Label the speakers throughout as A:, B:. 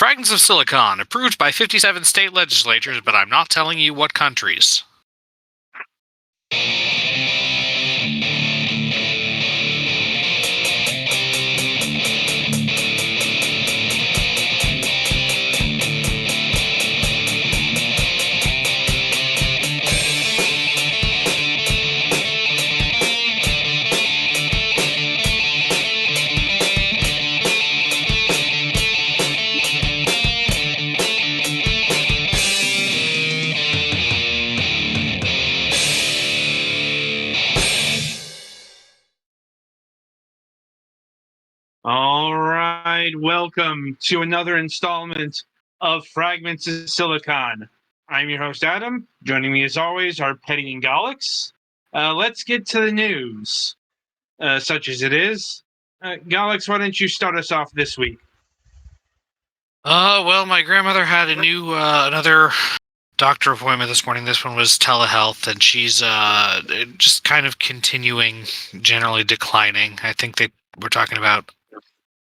A: Fragments of Silicon, approved by 57 state legislatures, but I'm not telling you what countries.
B: All right, welcome to another installment of Fragments of Silicon. I'm your host, Adam. Joining me, as always, are Petty and Galax. Let's get to the news, such as it is. Galax, why don't you start us off this week?
A: Well, my grandmother had another doctor appointment this morning. This one was telehealth, and she's just kind of continuing, generally declining. I think they were talking about.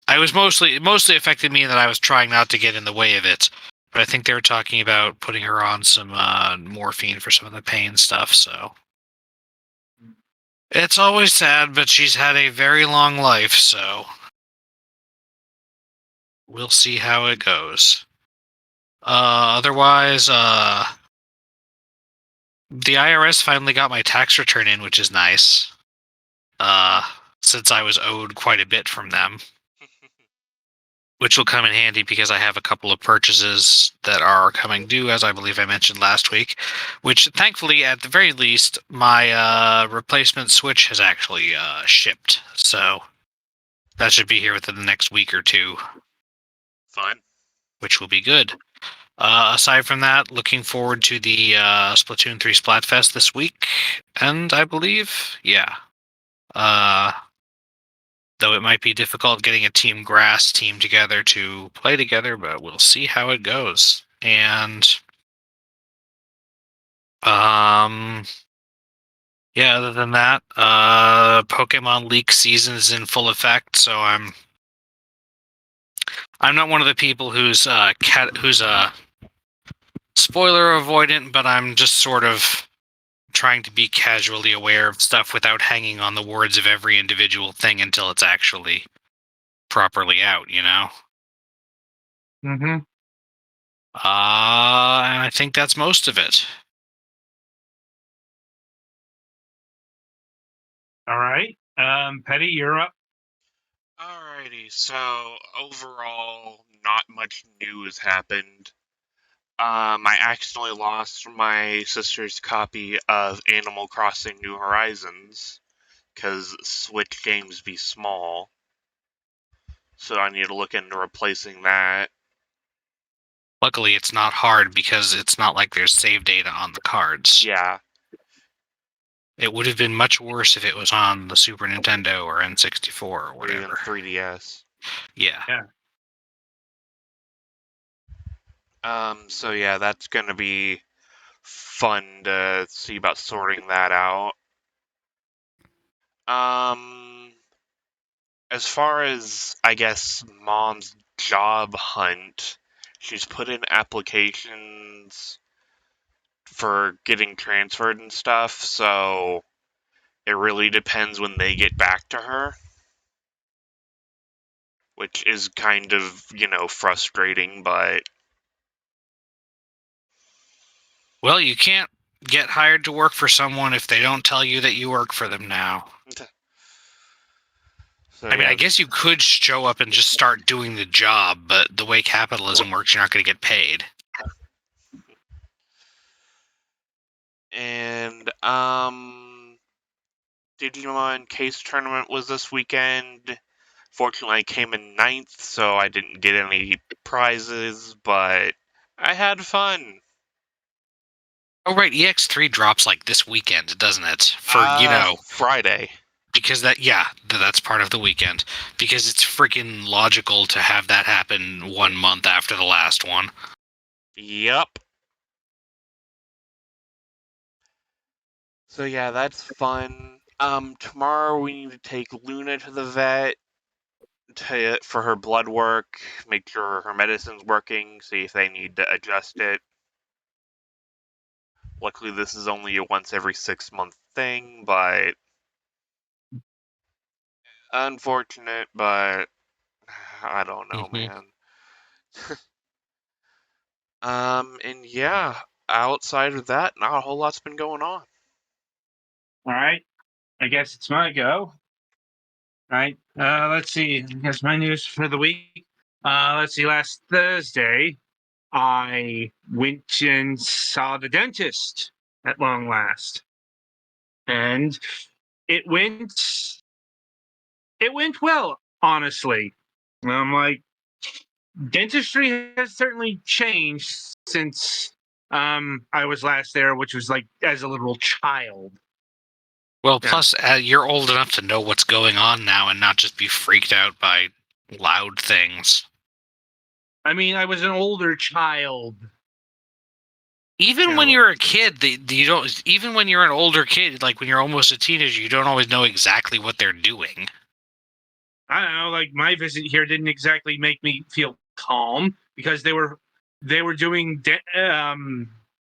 A: I was mostly affected me in that I was trying not to get in the way of it, but I think they were talking about putting her on some morphine for some of the pain stuff. So it's always sad, but she's had a very long life, so we'll see how it goes. Otherwise, the IRS finally got my tax return in, which is nice. Since I was owed quite a bit from them, which will come in handy because I have a couple of purchases that are coming due, as I believe I mentioned last week, which thankfully, at the very least, my replacement Switch has actually shipped. So that should be here within the next week or two.
C: Fine.
A: Which will be good. Aside from that, looking forward to the Splatoon 3 Splatfest this week, and I believe, yeah. Though it might be difficult getting a Team Grass team together to play together, but we'll see how it goes. And, yeah, other than that, Pokemon League season is in full effect, so I'm not one of the people who's spoiler avoidant, but I'm just sort of trying to be casually aware of stuff without hanging on the words of every individual thing until it's actually properly out, you know?
B: Mm-hmm.
A: And I think that's most of it.
B: All right. Petty, you're up.
C: Alrighty, so overall, not much news happened. I accidentally lost my sister's copy of Animal Crossing New Horizons, because Switch games be small. So I need to look into replacing that.
A: Luckily, it's not hard because it's not like there's save data on the cards.
C: Yeah.
A: It would have been much worse if it was on the Super Nintendo or N64 or whatever.
C: Or even 3DS.
A: Yeah.
C: So yeah, that's gonna be fun to see about sorting that out. As far as, I guess, Mom's job hunt, she's put in applications for getting transferred and stuff, so it really depends when they get back to her. Which is kind of, frustrating, but...
A: Well, you can't get hired to work for someone if they don't tell you that you work for them now.
C: So,
A: I mean, I guess you could show up and just start doing the job, but the way capitalism works, you're not going to get paid.
C: And, Digimon Case Tournament was this weekend. Fortunately, I came in 9th, so I didn't get any prizes, but I had fun.
A: Oh, right, EX3 drops, like, this weekend, doesn't it?
C: Friday.
A: Because that's part of the weekend. Because it's freaking logical to have that happen 1 month after the last one.
C: Yep. So yeah, that's fun. Tomorrow we need to take Luna to the vet. for her blood work, make sure her medicine's working, see if they need to adjust it. Luckily, this is only a once every 6-month thing, but unfortunate, but I don't know, man. And yeah, outside of that, not a whole lot's been going on.
B: All right. I guess it's my go. All right. Let's see. I guess my news for the week. Let's see. Last Thursday, I went and saw the dentist at long last, and it went well, honestly. I'm like, dentistry has certainly changed since I was last there, which was like as a literal child.
A: Well, plus you're old enough to know what's going on now and not just be freaked out by loud things.
B: I mean, I was an older child.
A: Even when you're a kid, you don't. Even when you're an older kid, like when you're almost a teenager, you don't always know exactly what they're doing.
B: I don't know. Like my visit here didn't exactly make me feel calm because they were doing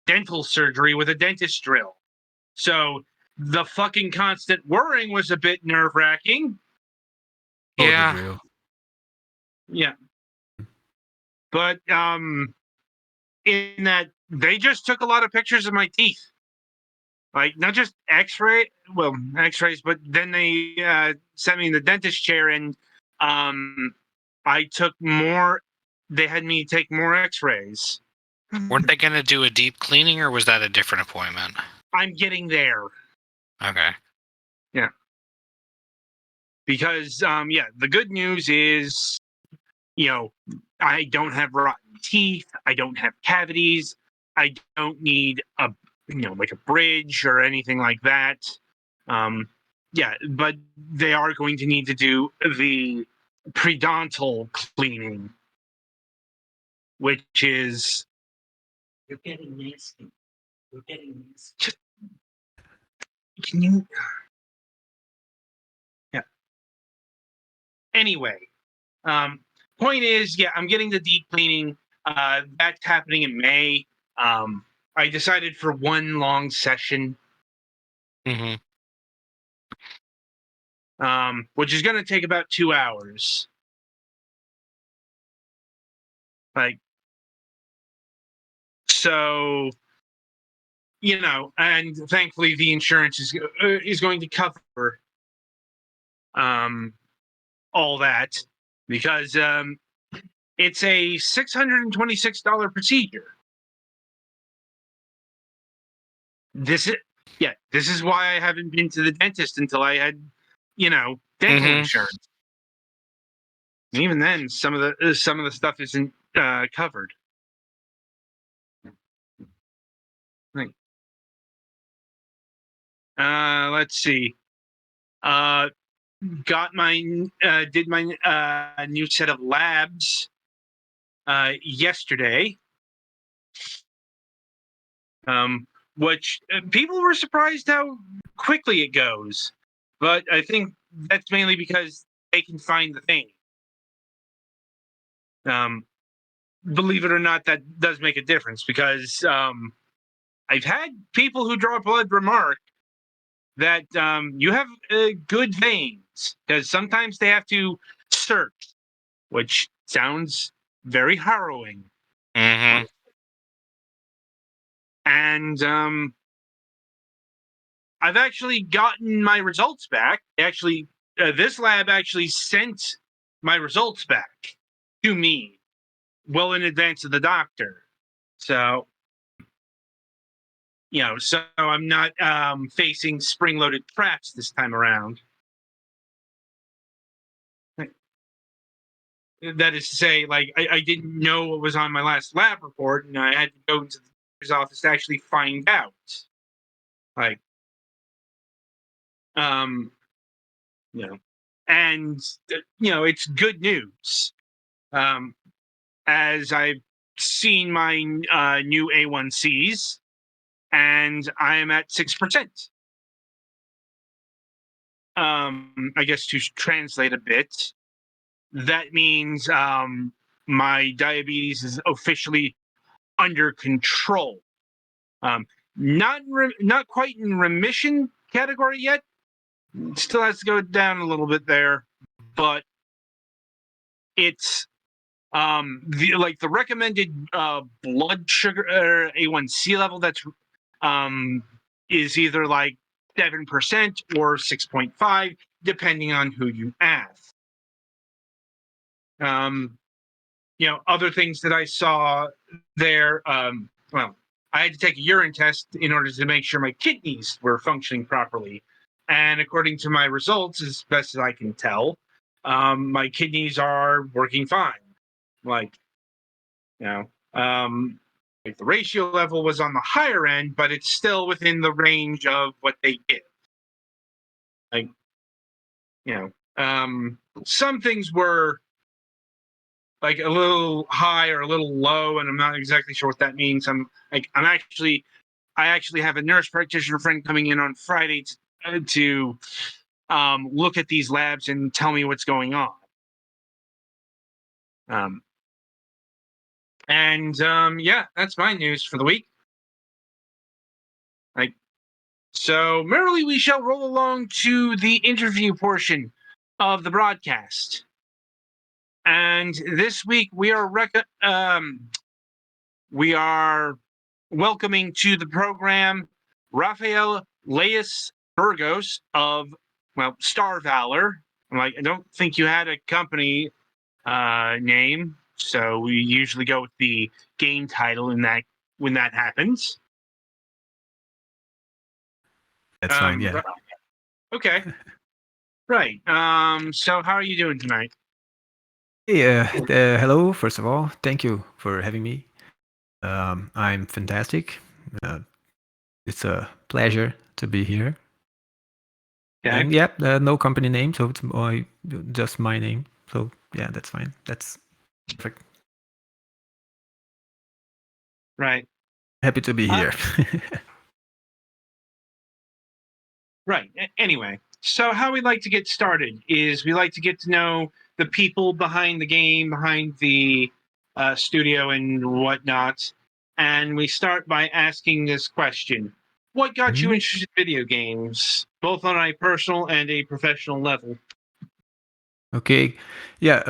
B: dental surgery with a dentist drill. So the fucking constant whirring was a bit nerve wracking.
A: Yeah.
B: Yeah. But in that they just took a lot of pictures of my teeth. Like not just x-rays, but then they sent me in the dentist chair and I took more. They had me take more x-rays.
A: Weren't they going to do a deep cleaning, or was that a different appointment?
B: I'm getting there.
A: Okay.
B: Yeah. Because the good news is, I don't have rotten teeth. I don't have cavities. I don't need like a bridge or anything like that. But they are going to need to do the predontal cleaning, which is you're getting nasty. You're getting nasty. Can you? Yeah. Anyway, point is, I'm getting the deep cleaning. That's happening in May. I decided for one long session,
A: Mm-hmm.
B: which is going to take about 2 hours. Like, so, and thankfully the insurance is going to cover all that because it's a $626 procedure. This is why I haven't been to the dentist until I had, dental insurance. And even then, some of the stuff isn't covered. Right. Let's see. Got my did my new set of labs yesterday. Which people were surprised how quickly it goes, but I think that's mainly because they can find the thing. Believe it or not, that does make a difference because I've had people who draw blood remark that you have good veins because sometimes they have to search, which sounds very harrowing.
A: Mm-hmm.
B: And I've actually gotten my results back. Actually, this lab actually sent my results back to me well in advance of the doctor. So, so I'm not facing spring-loaded traps this time around. That is to say, like, I didn't know what was on my last lab report, and I had to go to the doctor's office to actually find out. Like, and it's good news. As I've seen my new A1Cs, and I am at 6%. I guess to translate a bit, that means my diabetes is officially under control. Not quite in remission category yet. Still has to go down a little bit there, but it's the recommended blood sugar or A1C level that's is either like 7% or 6.5, depending on who you ask. Other things that I saw there, well, I had to take a urine test in order to make sure my kidneys were functioning properly. And according to my results, as best as I can tell, my kidneys are working fine. Like the ratio level was on the higher end, but it's still within the range of what they give. Some things were like a little high or a little low, and I'm not exactly sure what that means. I actually have a nurse practitioner friend coming in on Friday to look at these labs and tell me what's going on. Yeah, that's my news for the week. So merrily we shall roll along to the interview portion of the broadcast. And this week we are welcoming to the program Rafael Laious Burgos of Star Valor. I don't think you had a company name, so we usually go with the game title in that when that happens.
D: That's fine, yeah.
B: Right. Okay. Right. So how are you doing tonight?
D: Hey, hello, first of all. Thank you for having me. I'm fantastic. It's a pleasure to be here.
B: Okay.
D: And yeah, no company name, so it's just my name. So yeah, that's fine. That's perfect.
B: Right.
D: Happy to be here.
B: Right. Anyway, so how we like to get started is we like to get to know the people behind the game, behind the studio and whatnot. And we start by asking this question. What got you interested in video games, both on a personal and a professional level?
D: Okay. Yeah,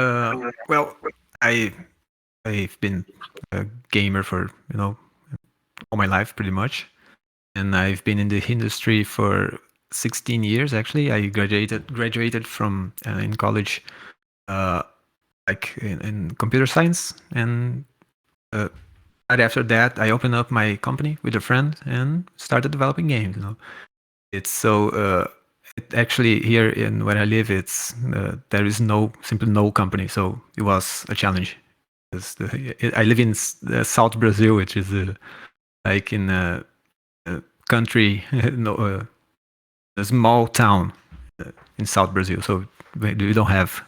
D: well, I've been a gamer for, all my life pretty much. And I've been in the industry for 16 years actually. I graduated from in college like in computer science, and right after that I opened up my company with a friend and started developing games. It's so it actually here in where I live, it's there is simply no company, so it was a challenge. I live in South Brazil, which is like in a country, a small town in South Brazil. So we don't have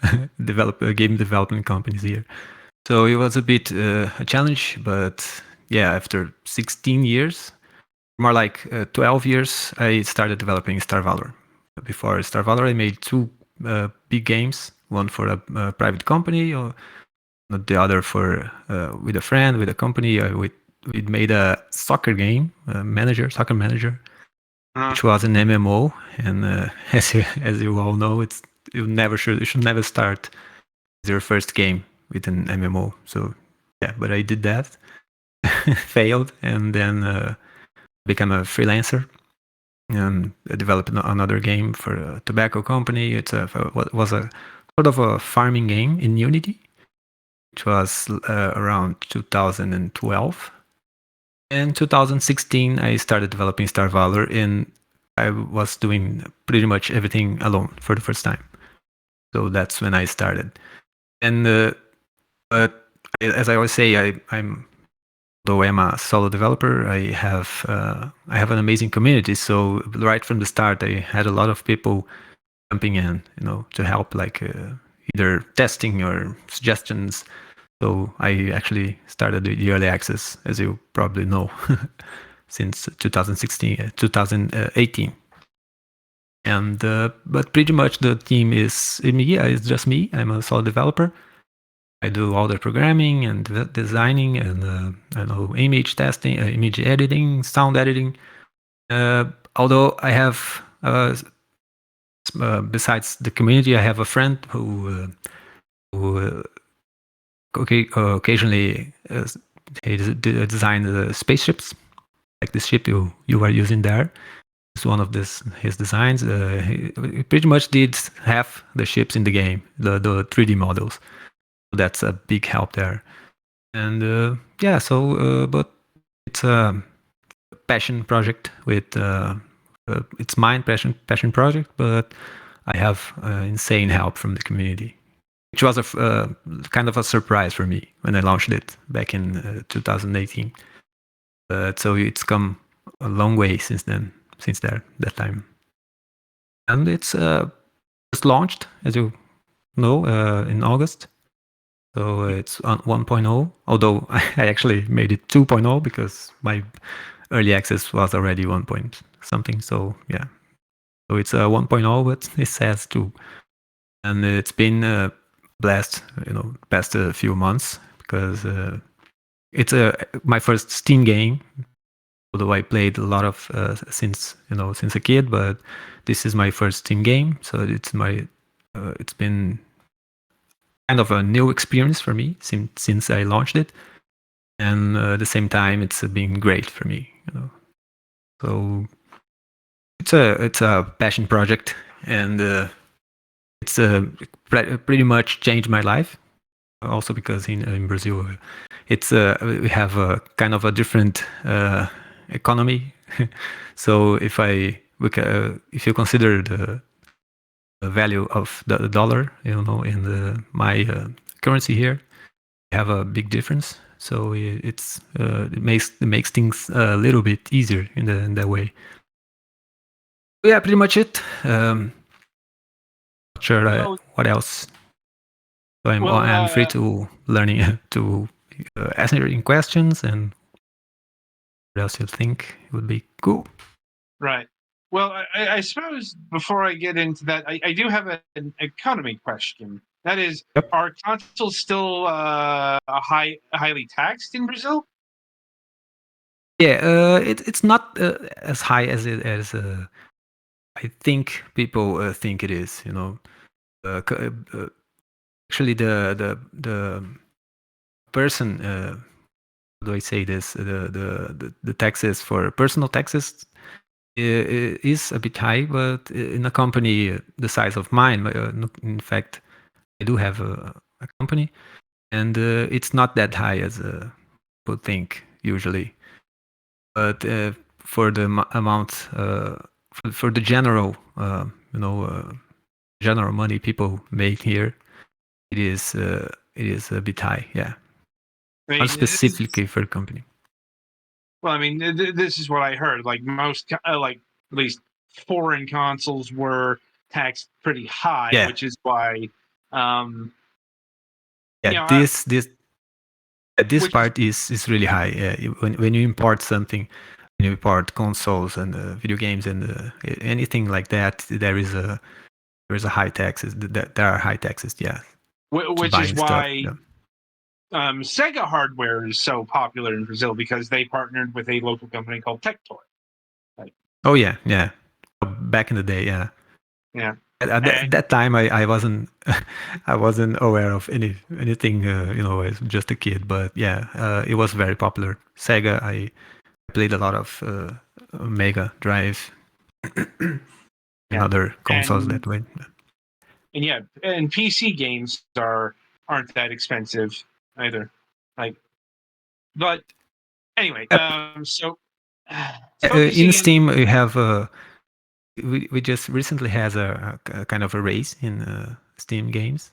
D: game development companies here. So it was a bit a challenge, but yeah, after 16 years, more like 12 years, I started developing Star Valor. Before Star Valor, I made two big games, one for a private company, or the other for with a friend, with a company. We made a soccer game, soccer manager, which was an MMO. And as you all know, you should never start your first game with an MMO. So yeah, but I did that, failed, and then became a freelancer. And I developed another game for a tobacco company. It was a sort of a farming game in Unity, which was around 2012. In 2016, I started developing Star Valor, and I was doing pretty much everything alone for the first time. So that's when I started. And but as I always say, though I'm a solo developer, I have an amazing community. So right from the start, I had a lot of people jumping in, to help, like either testing or suggestions. So I actually started the early access, as you probably know, since 2018. And but pretty much the team is me. It's just me. I'm a sole developer. I do all the programming and designing and I know image testing, image editing, sound editing. Although I have besides the community, I have a friend who occasionally he designed the spaceships, like this ship you are using there. It's one of his designs. He pretty much did half the ships in the game, the 3D models. So that's a big help there. And yeah, so but it's a passion project with it's my passion project, but I have insane help from the community, which was a kind of a surprise for me when I launched it back in 2018. So it's come a long way since then, since that time. And it's just launched, as you know, in August. So it's on 1.0, although I actually made it 2.0 because my early access was already 1 point something. So yeah, so it's 1.0, but it says 2. And it's been blessed, past a few months because it's my first Steam game. Although I played a lot of since a kid, but this is my first Steam game, so it's been kind of a new experience for me since I launched it, and at the same time, it's been great for me. So it's a passion project, and it's pretty much changed my life. Also because in Brazil, it's we have a kind of a different economy. So if you consider the value of the dollar, in my currency here, we have a big difference. So it makes things a little bit easier in that way. Yeah, pretty much it. Not sure what else. So I'm free to learning to answering questions and what else you think would be cool.
B: Right. Well, I suppose before I get into that, I do have an economy question. That is,
D: Yep.
B: Are consoles still highly taxed in Brazil?
D: Yeah, it's not as high as I think people think it is. Actually, the person. How do I say this? The taxes for personal taxes is a bit high, but in a company the size of mine, in fact, I do have a company, and it's not that high as people think usually. But for the amount, for the general, general money people make here, it is a bit high. Yeah,
B: I
D: not
B: mean,
D: specifically for the company.
B: well, I mean, this is what I heard. Like most, like at least foreign consoles were taxed pretty high,
D: Yeah.
B: which is why.
D: Yeah,
B: Which
D: this part is really high. When you import something, when you import consoles and video games and anything like that, there is a high taxes. There are high taxes. Yeah,
B: which is
D: buying stuff.
B: why
D: Yeah.
B: Sega hardware is so popular in Brazil because they partnered with a local company called Tectoy.
D: Oh yeah. Back in the day, yeah.
B: Yeah.
D: At that time, I wasn't I wasn't aware of anything. I was just a kid, but yeah, it was very popular. Sega, I played a lot of Mega Drive and other consoles that way.
B: And yeah, and PC games aren't that expensive either. But anyway, so
D: in Steam, we have we just recently has a kind of a raise in Steam games.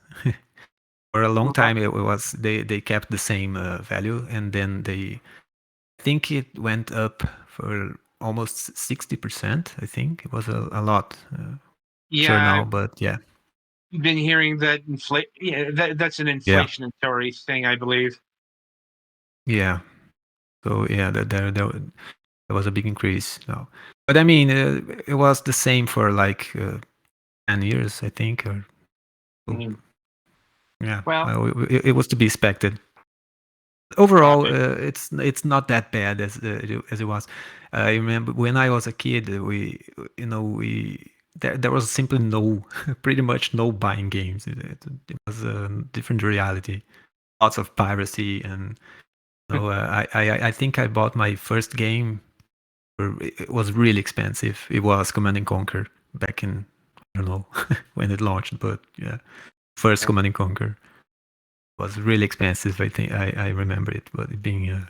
D: For a long time, it was they kept the same value, and then I think it went up for almost 60%. I think it was a lot. Sure now, but yeah.
B: I've been hearing that that's an inflationary thing, I believe.
D: Yeah. So yeah, there was a big increase. No, but I mean, it was the same for like 10 years, I think. Or
B: Mhm.
D: yeah,
B: Well,
D: it was to be expected. Overall,
B: right.
D: it's not that bad as it was. I remember when I was a kid, we there was simply no, pretty much no buying games. It was a different reality. Lots of piracy, and I think I bought my first game. It was really expensive. It was Command and Conquer back in, I don't know when it launched, but yeah, first Command and Conquer was really expensive. I think I remember it, but it being a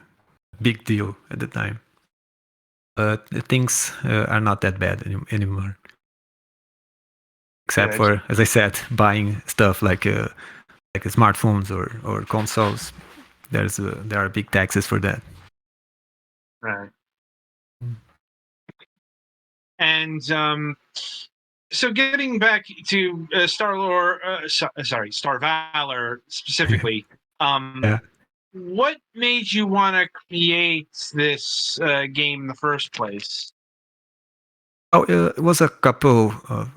D: big deal at the time. But things are not that bad anymore, except
B: Good.
D: for, as I said, buying stuff like smartphones or consoles. There are big taxes for that.
B: Right. And so getting back to Star Lore, Star Valor specifically,
D: Yeah.
B: what made you want to create this game in the first place?
D: Oh, it was a couple of,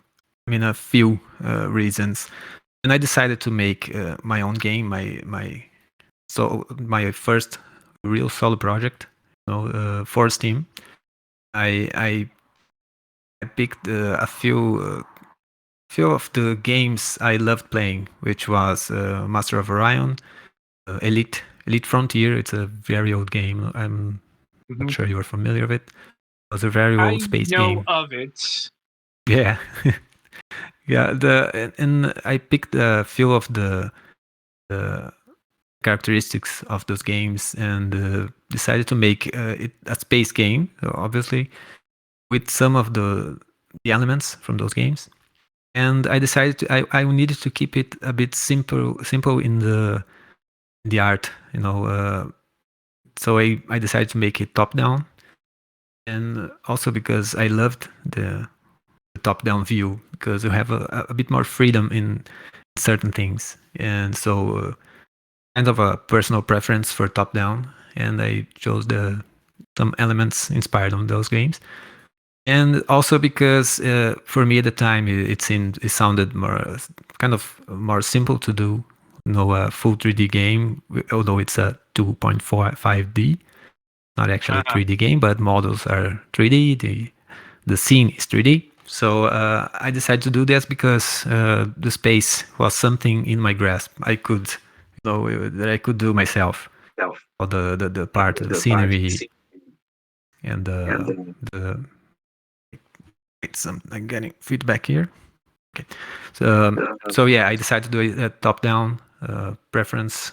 D: I mean, a few reasons, and I decided to make my own game, my first real solo project, for Steam. I picked a few of the games I loved playing, which was Master of Orion, Elite Frontier. It's a very old game. I'm not sure you are familiar with it. It was a very old
B: I
D: space
B: know
D: game.
B: of it.
D: Yeah, yeah. And I picked a few of the characteristics of those games and decided to make it a space game, obviously, with some of the elements from those games. And I decided I needed to keep it a bit simple in the art, so I decided to make it top down, and also because I loved the top down view, because you have a bit more freedom in certain things, and so kind of a personal preference for top down, and I chose some elements inspired on those games. And also because for me at the time it sounded more kind of more simple to do, a full 3D game, although it's a 2.45D, not actually a 3D game, but models are 3D. The scene is 3D. So I decided to do this because the space was something in my grasp. I could, that I could do myself. Or the part of the scenery and the I'm getting feedback here. Okay, so yeah, I decided to do a top-down preference,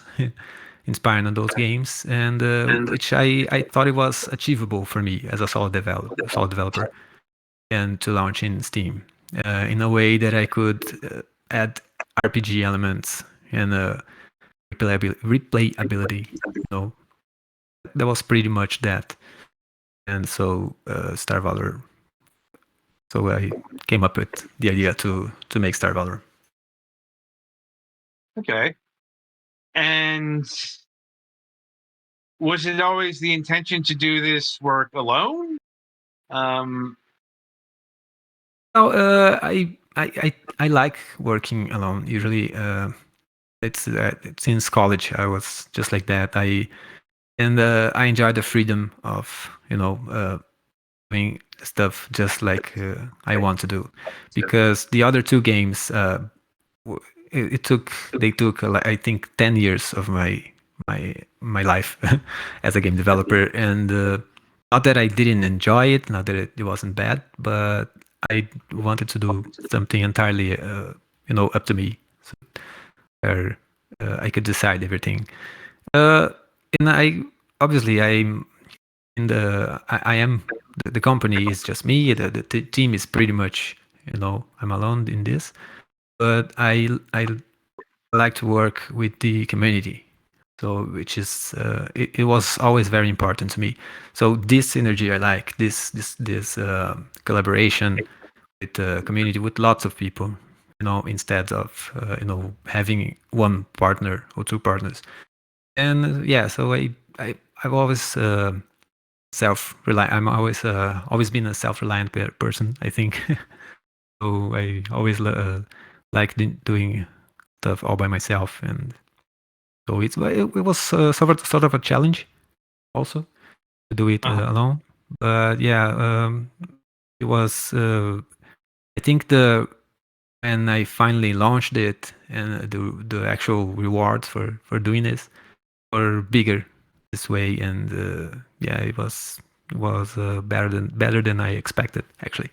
D: inspiring on those games, and which I thought it was achievable for me as a solid developer, and to launch in Steam in a way that I could add RPG elements and replayability. That was pretty much that, and so Star Valor. So I came up with the idea to make Star Valor.
B: Okay. And was it always the intention to do this work alone?
D: Oh, I like working alone. Usually, it's since college I was just like that. I enjoy the freedom of doing stuff just like I want to do, because the other two games they took I think 10 years of my life as a game developer, and not that I didn't enjoy it, not that it wasn't bad, but I wanted to do something entirely up to me, so where I could decide everything. And I obviously I'm in I am the company is just me, the team is pretty much, I'm alone in this, but I like to work with the community, so which is it was always very important to me. So this synergy I like, this collaboration with the community, with lots of people, instead of having one partner or two partners. And yeah, so I've always self-reliant. I'm always been a self-reliant person, I think. So I always like doing stuff all by myself, and so it was sort of a challenge also to do it alone. But yeah, it was. I think when I finally launched it, and the actual rewards for doing this were bigger this way, and yeah, it was better than I expected, actually.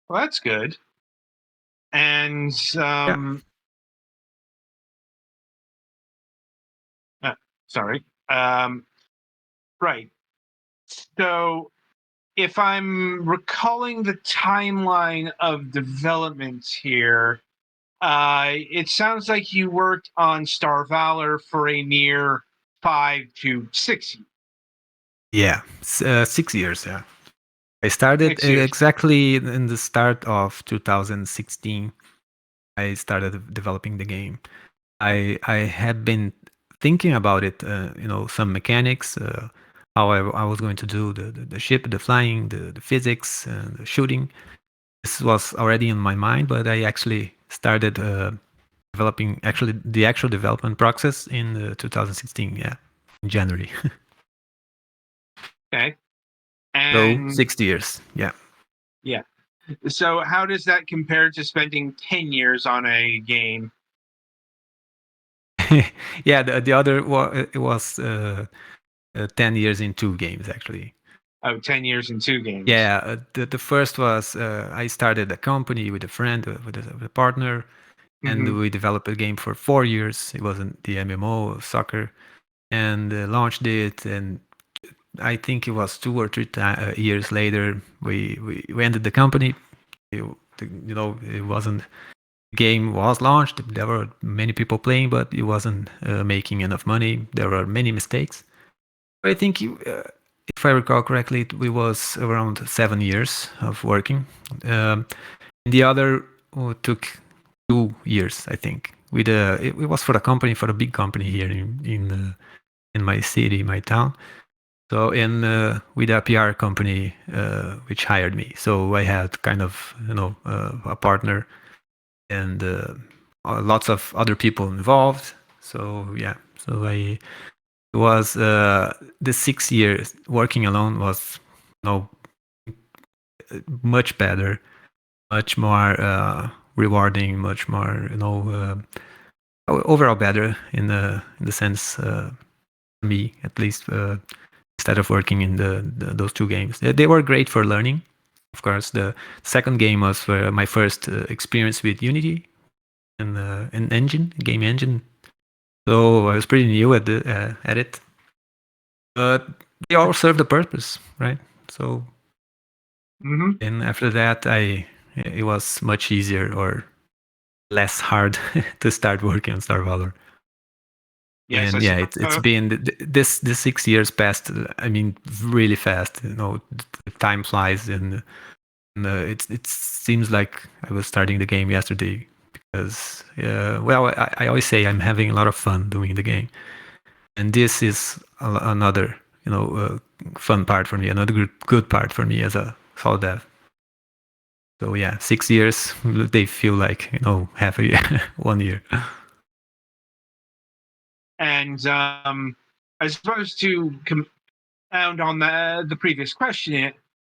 B: Well, that's good. And sorry. Right. So, if I'm recalling the timeline of development here, it sounds like you worked on Star Valor for a mere 5 to 6 years.
D: Yeah, 6 years. Yeah, I started
B: 6 years.
D: exactly in the start of 2016. I started developing the game. I had been thinking about it, some mechanics, how I was going to do the ship, the flying, the physics, the shooting. This was already in my mind, but I actually started developing the actual development process in 2016. Yeah, in January.
B: Okay.
D: So
B: And
D: 6 years. Yeah.
B: yeah. So, how does that compare to spending 10 years on a game?
D: Yeah, the other it was 10 years in 2 games, actually.
B: Oh, 10 years in 2 games.
D: Yeah, the first was I started a company with a friend, with a partner, and we developed a game for 4 years. It wasn't the MMO soccer, and launched it. And I think it was 2 or 3 years later we ended the company. It wasn't. The game was launched. There were many people playing, but it wasn't making enough money. There were many mistakes. I think if I recall correctly, it was around 7 years of working. The other took 2 years, I think. It was for a big company here in my city, my town. So with a PR company which hired me. So I had kind of a partner and lots of other people involved. So yeah, so it was the 6 years working alone was much better, much more rewarding, much more overall better in the sense me at least instead of working in those 2 games. They were great for learning. Of course, the second game was my first experience with Unity and an game engine. So I was pretty new at it, but they all serve the purpose, right? So, and after that, it was much easier or less hard to start working on Star Valor.
B: Yes,
D: And yeah, it's been this 6 years passed. I mean, really fast. The time flies, and it seems like I was starting the game yesterday because, well, I always say I'm having a lot of fun doing the game, and this is another fun part for me, another good part for me as a solo dev. So yeah, 6 years they feel like half a year, 1 year.
B: And I suppose to compound on the previous question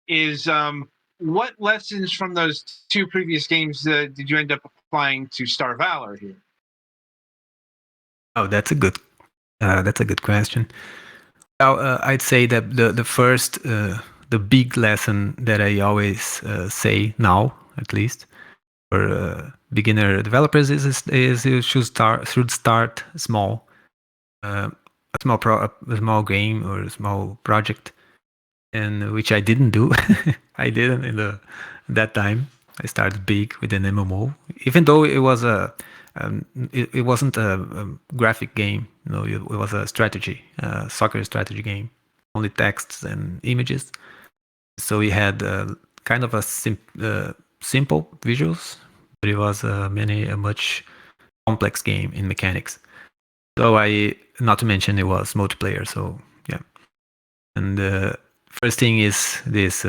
B: is what lessons from those 2 previous games did you end up applying to Star Valor here?
D: Oh, that's a good question. Well, I'd say that the first the big lesson that I always say now, at least for beginner developers, is you should start small. A small game or a small project, and which I didn't do. I didn't in that time. I started big with an MMO, even though it was it wasn't a graphic game. It was a strategy, soccer strategy game, only texts and images. So we had kind of a simple visuals, but it was a much complex game in mechanics. So not to mention it was multiplayer. So yeah, And first thing is this,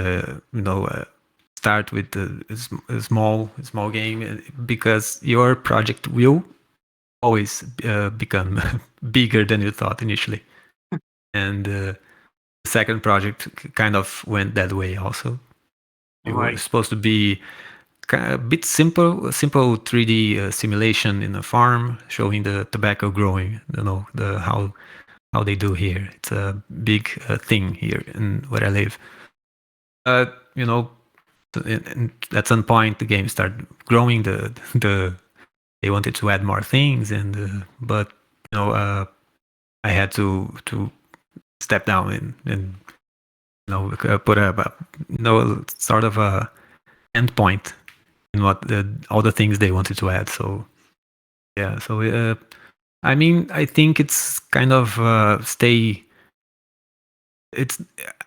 D: start with a small game, because your project will always become bigger than you thought initially. And the second project kind of went that way also. It was supposed to be a bit simple 3D simulation in a farm showing the tobacco growing, how they do here. It's a big thing here in where I live. And at some point the game started growing. They wanted to add more things, but I had to step down and put a sort of a endpoint in what all the things they wanted to add. So yeah, so I mean, I think it's kind of I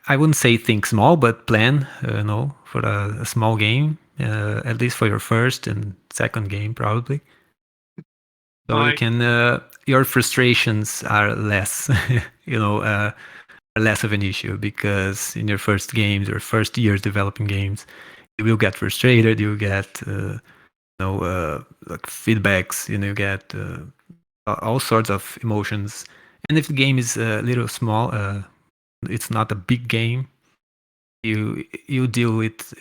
D: wouldn't say think small, but plan, for a small game, at least for your first and second game, probably. So you can, your frustrations are less, are less of an issue, because in your first games or first years developing games, you will get frustrated, you get, like feedbacks, you get all sorts of emotions. And if the game is a little small, it's not a big game, you deal with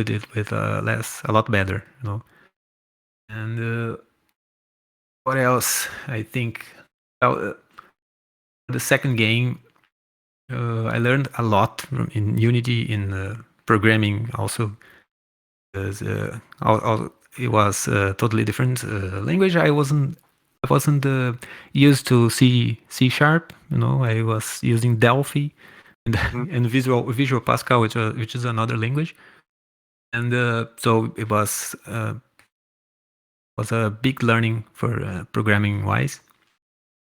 D: it with a lot better, And what else? I think the second game, I learned a lot in Unity, in programming also, because it was a totally different language. I wasn't used to C sharp. I was using Delphi and Visual Pascal, which is another language. And so it was a big learning for programming wise.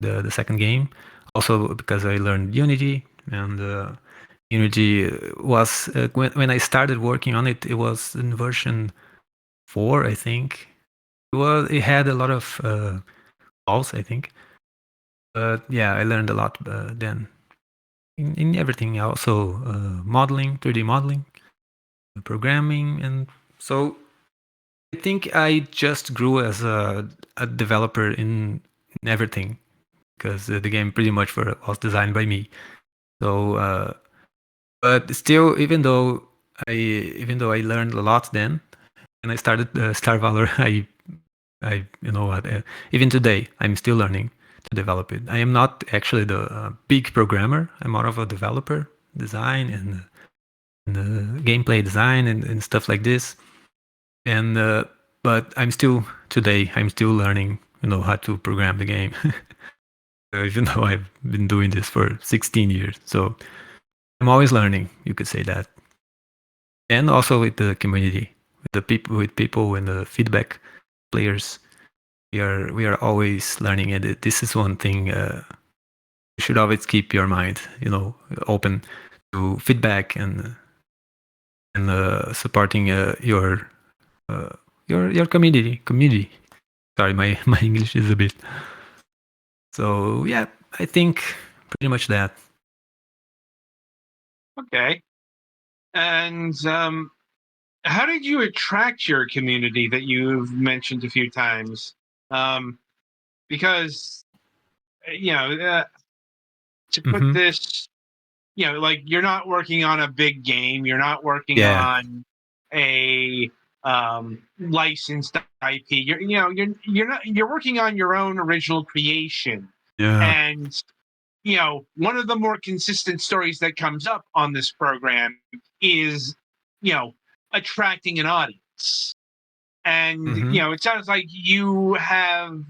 D: The second game, also because I learned Unity, and Unity was when I started working on it, it was in version 4, I think. It had a lot of flaws, I think. But yeah, I learned a lot then in everything. Also modeling, 3D modeling, programming, and so I think I just grew as a developer in everything, because the game pretty much was designed by me. So, but still, even though I learned a lot then, and I started Star Valor, I even today I'm still learning to develop it. I am not actually the big programmer. I'm more of a developer, design and gameplay design and stuff like this. And but I'm still learning, how to program the game. Even though I've been doing this for 16 years, so I'm always learning. You could say that. And also with the community, with people and the feedback players, we are always learning. And this is one thing you should always keep your mind, open to feedback and supporting your community. Sorry, my English is a bit. So yeah, I think pretty much that.
B: Okay. And how did you attract your community that you've mentioned a few times? Because to put this, like, you're not working on a big game, you're not working on a licensed IP. You're working on your own original creation.
D: Yeah.
B: And one of the more consistent stories that comes up on this program is attracting an audience. And it sounds like you have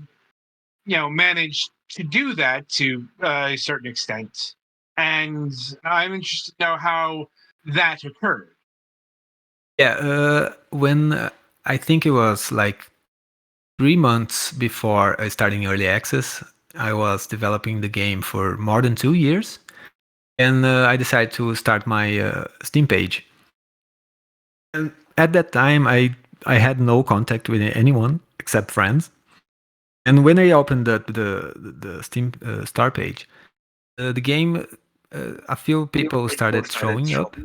B: managed to do that to a certain extent. And I'm interested to know how that occurred.
D: Yeah, when I think it was like 3 months before starting early access, I was developing the game for more than 2 years, and I decided to start my Steam page. And at that time, I had no contact with anyone except friends. And when I opened the Steam start page, the game a few people started showing up.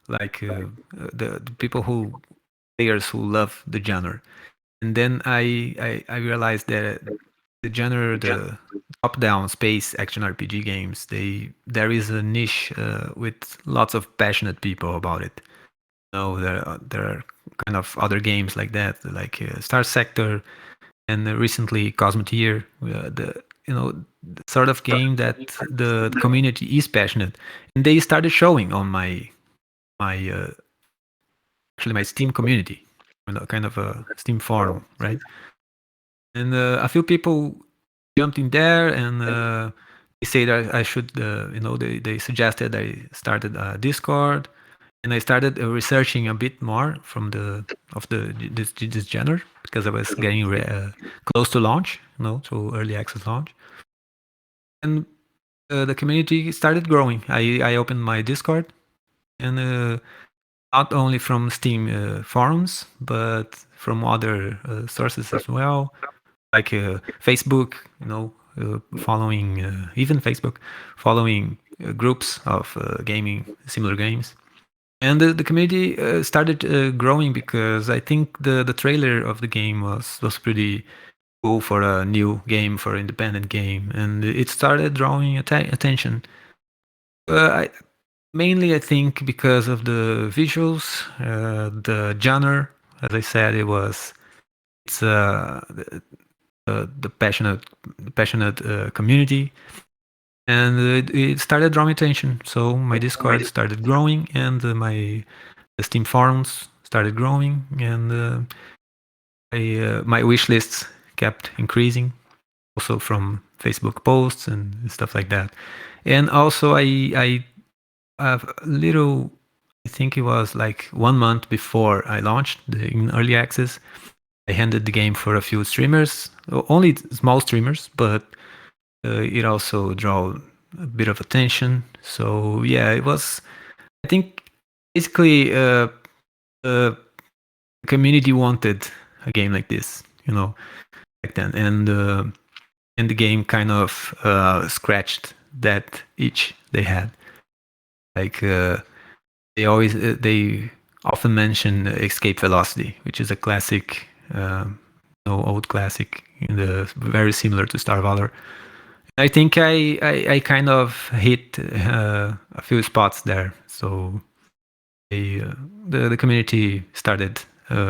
D: Like the people players who love the genre, and then I realized that the genre, the top-down space action RPG games, there is a niche with lots of passionate people about it. There are kind of other games like that, like Star Sector, and recently Cosmoteer, the sort of game that the community is passionate, and they started showing on my actually my Steam community, kind of a Steam forum, right? And a few people jumped in there, and they say that I should, they suggested I started a Discord, and I started researching a bit more from this genre, because I was getting close to launch, to early access launch, and the community started growing. I opened my Discord, and not only from Steam forums, but from other sources as well, like Facebook, following even Facebook, following groups of gaming similar games. And the community started growing, because I think the trailer of the game was pretty cool for a new game, for an independent game, and it started drawing attention. Mainly, I think because of the visuals, the genre. As I said, it's the passionate community, and it started drawing attention. So my Discord started growing, and my Steam forums started growing, and my wish lists kept increasing, also from Facebook posts and stuff like that. And also, I have a little. I think it was like 1 month before I launched in early access, I handed the game for a few streamers, only small streamers, but it also drew a bit of attention. So yeah, it was. I think basically the community wanted a game like this, back then, and the game kind of scratched that itch they had. Like they often mention Escape Velocity, which is a classic, old classic, very similar to Star Valor. I think I kind of hit a few spots there, so the community started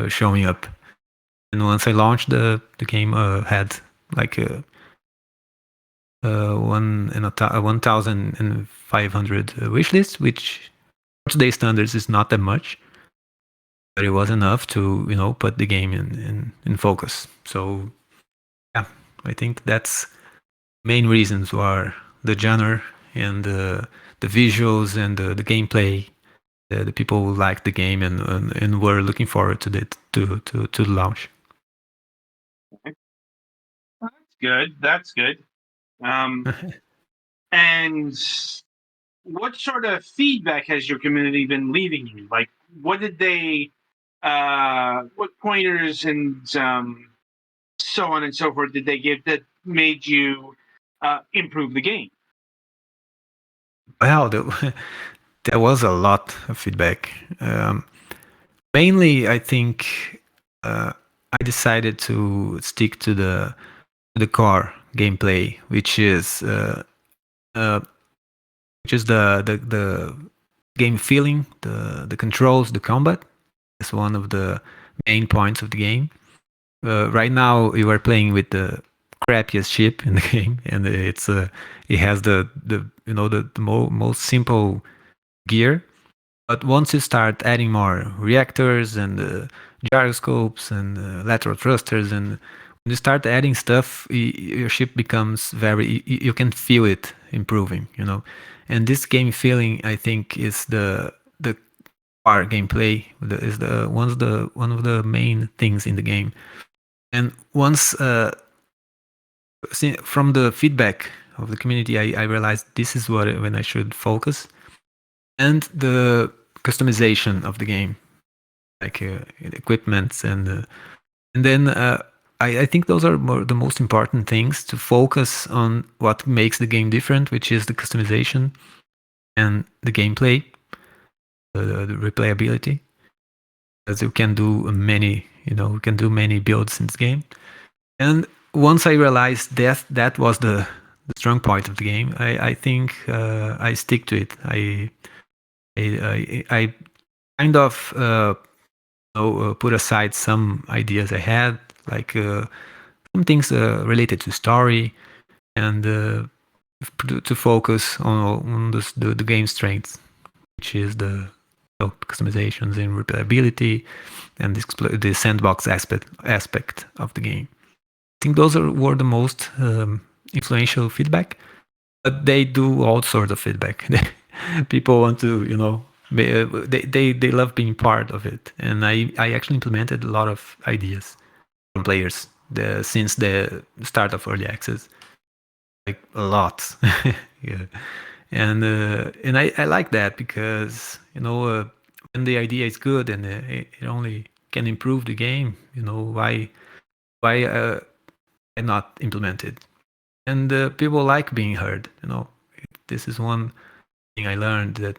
D: showing up, and once I launched, the game had like 1,500 wishlists, which for today's standards is not that much, but it was enough to put the game in focus. So yeah, I think that's main reasons were the genre and the visuals and the gameplay. The people who liked the game and were looking forward to the launch.
B: That's good. And what sort of feedback has your community been leaving you? Like, what did they, what pointers and so on and so forth did they give that made you improve the game?
D: Well, there was a lot of feedback. Mainly, I think I decided to stick to the core gameplay, which is the game feeling, the controls, the combat. Is one of the main points of the game. Right now, you are playing with the crappiest ship in the game, and it has the most simple gear. But once you start adding more reactors and gyroscopes and lateral thrusters, and when you start adding stuff, your ship becomes you can feel it improving, And this game feeling, I think, is the core gameplay. Is one of the main things in the game. And once from the feedback of the community, I realized this is when I should focus, and the customization of the game, like equipments, and then I think those are the most important things, to focus on what makes the game different, which is the customization and the gameplay, the replayability. As you can do you can do many builds in this game. And once I realized that was the strong point of the game, I think I stick to it. I kind of put aside some ideas I had, like some things related to story, and to focus on the game strengths, which is the customizations and replayability and the sandbox aspect of the game. I think those were the most influential feedback, but they do all sorts of feedback. People want to, they love being part of it, and I actually implemented a lot of ideas from players since the start of early access, like a lot. Yeah, and I like that, because when the idea is good and it only can improve the game, why not implement it? And people like being heard. This is one thing I learned, that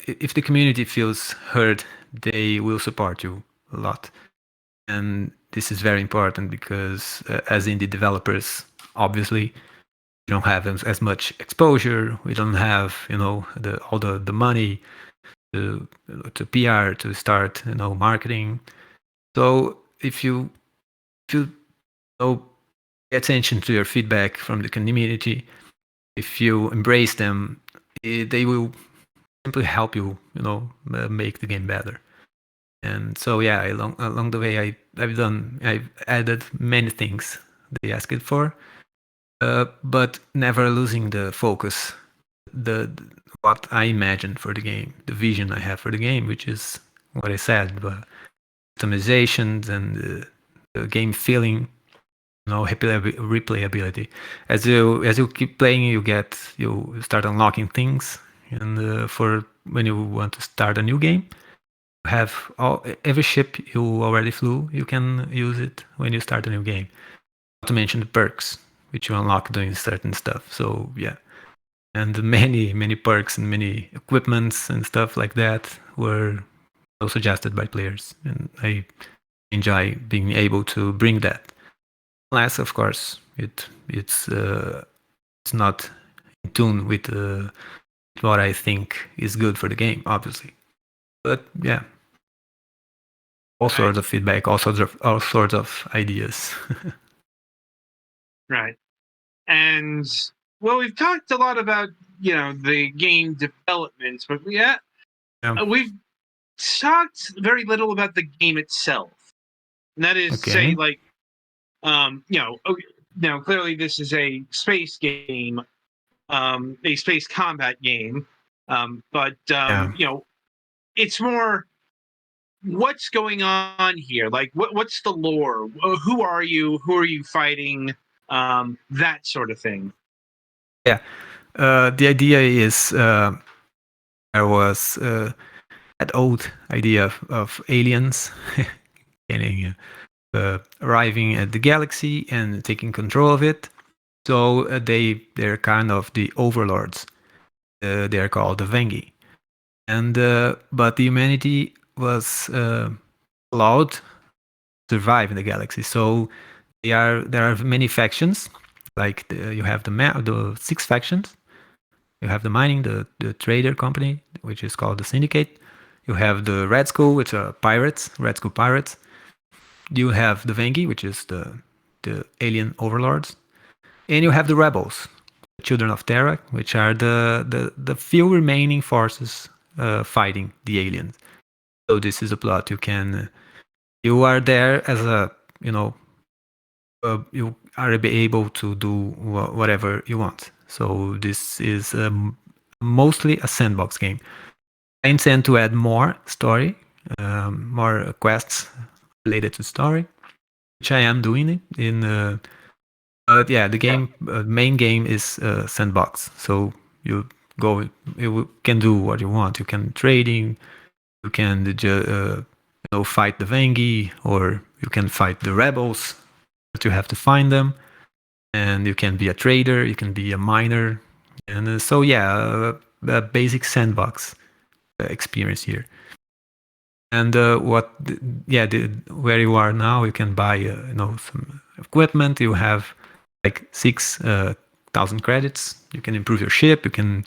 D: if the community feels heard, they will support you a lot. And this is very important, because as indie developers, obviously, we don't have as much exposure. We don't have all the money to PR, to start marketing. So if you pay attention to your feedback from the community, if you embrace them, they will simply help you make the game better. And so yeah, along the way, I've added many things they asked for, but never losing the focus, what I imagined for the game, the vision I have for the game, which is what I said, customizations and the game feeling, replayability. As you keep playing, you start unlocking things, and for when you want to start a new game, you have every ship you already flew, you can use it when you start a new game. Not to mention the perks, which you unlock doing certain stuff. So yeah, and many perks and many equipments and stuff like that were suggested by players, and I enjoy being able to bring that. Unless, of course, it's not in tune with what I think is good for the game, obviously. But yeah, all sorts of feedback, all sorts of ideas.
B: Right. And well, we've talked a lot about the game development, but we've talked very little about the game itself, and that is to say, like, clearly this is a space game, a space combat game, but it's more, what's going on here? Like, what's the lore? Who are you? Who are you fighting? That sort of thing.
D: Yeah, the idea is there was that old idea of aliens getting arriving at the galaxy and taking control of it. So they're kind of the overlords. They're called the Vengi, and but the humanity was allowed to survive in the galaxy. So there are many factions. Like you have the 6 factions. You have the mining, the trader company, which is called the Syndicate. You have the Red Skull, which are pirates, Red Skull pirates. You have the Vengi, which is the alien overlords, and you have the rebels, the Children of Terra, which are the few remaining forces fighting the aliens. So this is a plot. You are there as a you are able to do whatever you want. So this is mostly a sandbox game. I intend to add more story, more quests related to story, which I am doing it in. But yeah, the game main game is sandbox. So you can do what you want. You can trading. You can fight the Vangi, or you can fight the rebels, but you have to find them. And you can be a trader, you can be a miner, and so yeah, a basic sandbox experience here. And where you are now, you can buy some equipment. You have like 6,000 credits. You can improve your ship. You can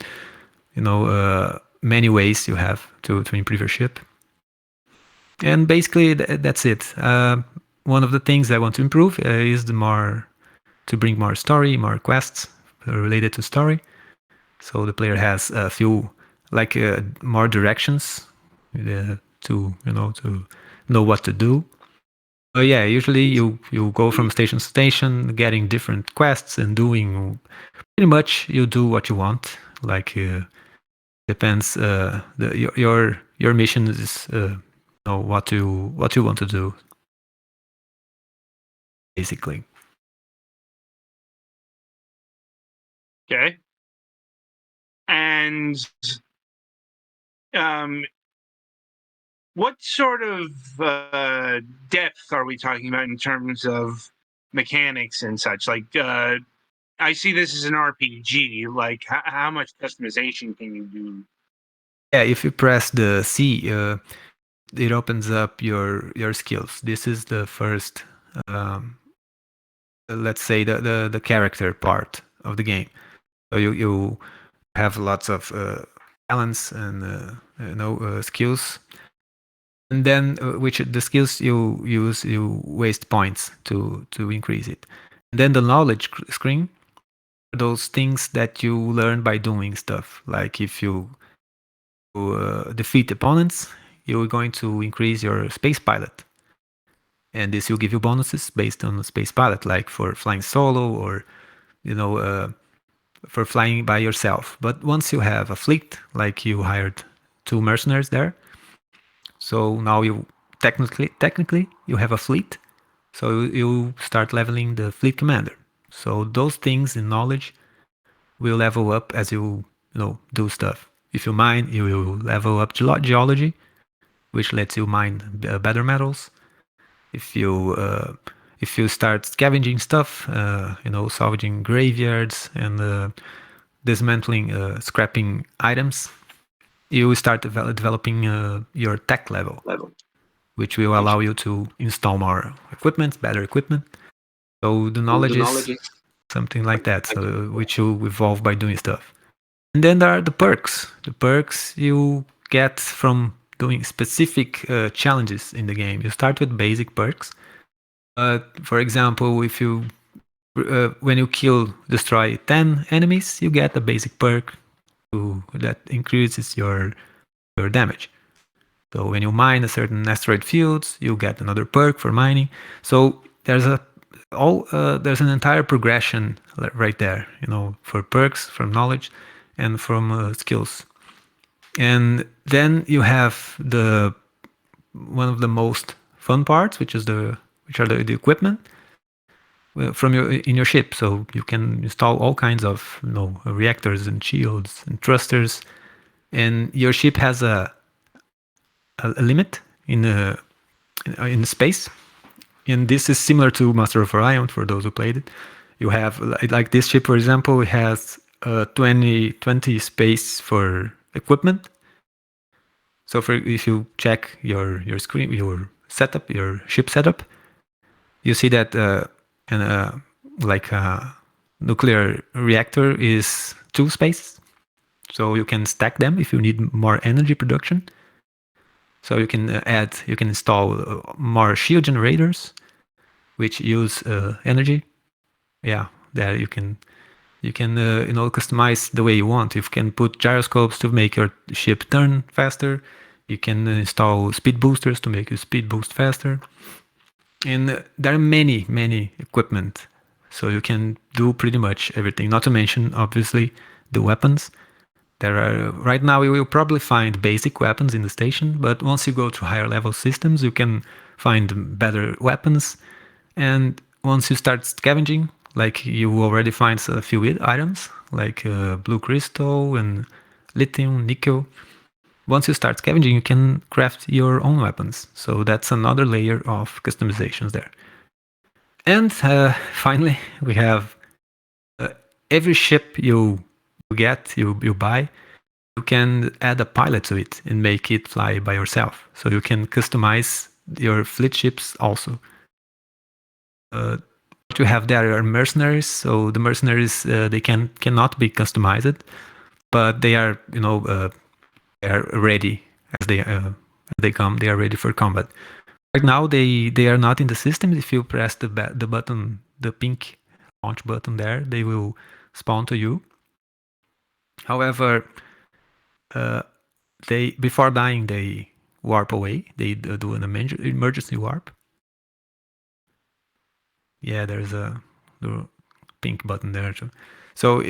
D: many ways you have to improve your ship. And basically that's it. One of the things I want to improve is to bring more story, more quests related to story. So the player has a few more directions to know what to do. But yeah, usually you go from station to station, getting different quests and doing pretty much you do what you want. Like depends your mission is what you want to do basically.
B: Okay. And what sort of depth are we talking about in terms of mechanics and such? Like, I see this as an RPG. Like, how much customization can you do?
D: Yeah, if you press the C, it opens up your skills. This is the first, let's say, the character part of the game. So you have lots of talents and skills, and then which the skills you use, you waste points to increase it. And then the knowledge screen, those things that you learn by doing stuff. Like if you defeat opponents, you're going to increase your space pilot, and this will give you bonuses based on the space pilot, like for flying solo or for flying by yourself. But once you have a fleet, like you hired 2 mercenaries there, so now you technically you have a fleet, so you start leveling the fleet commander. So those things in knowledge will level up as you do stuff. If you mine, you will level up geology, which lets you mine better metals. If you start scavenging stuff, salvaging graveyards and dismantling, scrapping items, you start developing your tech level, which will allow you to install more equipment, better equipment. So the knowledge is something like that, so which you evolve by doing stuff. And then there are the perks. The perks you get from doing specific challenges in the game. You start with basic perks. For example, if you when you destroy 10 enemies, you get a basic perk that increases your damage. So when you mine a certain asteroid fields, you get another perk for mining. So there's there's an entire progression right there, for perks, from knowledge, and from skills. And then you have one of the most fun parts, which are the equipment from in your ship. So you can install all kinds of reactors and shields and thrusters, and your ship has a limit in space. And this is similar to Master of Orion for those who played it. You have like this ship, for example, it has 20 space for equipment. So if you check your screen, your setup, your ship setup, you see that like a nuclear reactor is 2 space. So you can stack them if you need more energy production. So you can install more shield generators, which use energy. Yeah, there you can customize the way you want. You can put gyroscopes to make your ship turn faster. You can install speed boosters to make your speed boost faster. And there are many equipment, so you can do pretty much everything. Not to mention, obviously, the weapons. Right now you will probably find basic weapons in the station, but once you go to higher level systems, you can find better weapons. And once you start scavenging, like you already find a few items like blue crystal and lithium, nickel. once you start scavenging, you can craft your own weapons. So that's another layer of customizations there. And finally, we have every ship you get, you buy, you can add a pilot to it and make it fly by yourself. So you can customize your fleet ships also. What you have there are mercenaries. So the mercenaries they cannot be customized, but they are they are ready as they come. They are ready for combat. Right now they are not in the system. If you press the button, the pink launch button there, they will spawn to you. However, they before dying they warp away. They do an emergency warp. Yeah, there's the pink button there too. So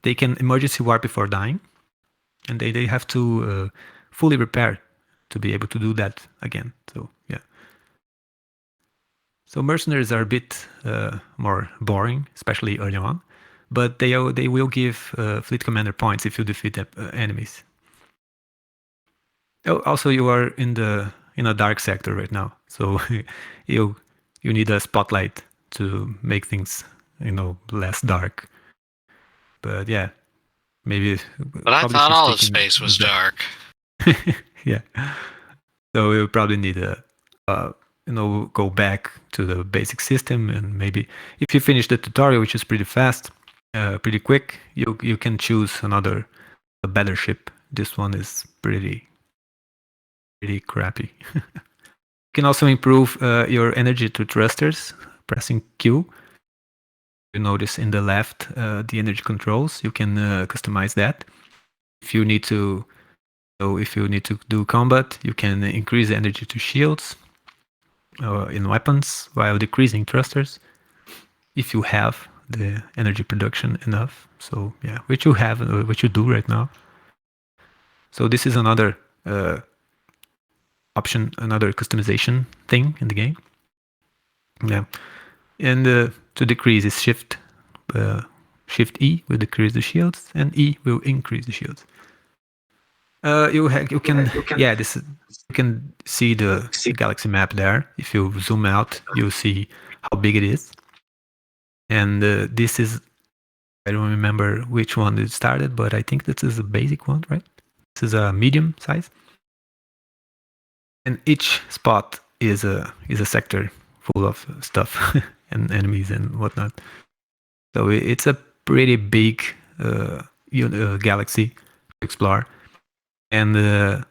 D: they can emergency warp before dying, and they have to fully repair to be able to do that again. So yeah. So mercenaries are a bit more boring, especially early on, but they will give fleet commander points if you defeat enemies. Oh, also, you are in a dark sector right now, so you need a spotlight to make things less dark. But yeah, maybe.
A: But I thought all of space was dark.
D: Yeah, so you probably need a go back to the basic system, and maybe if you finish the tutorial, which is pretty fast, pretty quick, you can choose a better ship. This one is pretty crappy. You can also improve your energy to thrusters, pressing Q. You notice in the left the energy controls. You can customize that. If you need to do combat, you can increase the energy to shields in weapons while decreasing thrusters if you have the energy production enough. So yeah, which you have, which you do right now. So this is another option, another customization thing in the game. Yeah, and to decrease is shift E will decrease the shields, and E will increase the shields. You can you can see the galaxy map there. If you zoom out, you see how big it is. And this is, I don't remember which one it started, but I think this is a basic one, right? This is a medium size. And each spot is a sector full of stuff and enemies and whatnot. So it's a pretty big galaxy to explore. And you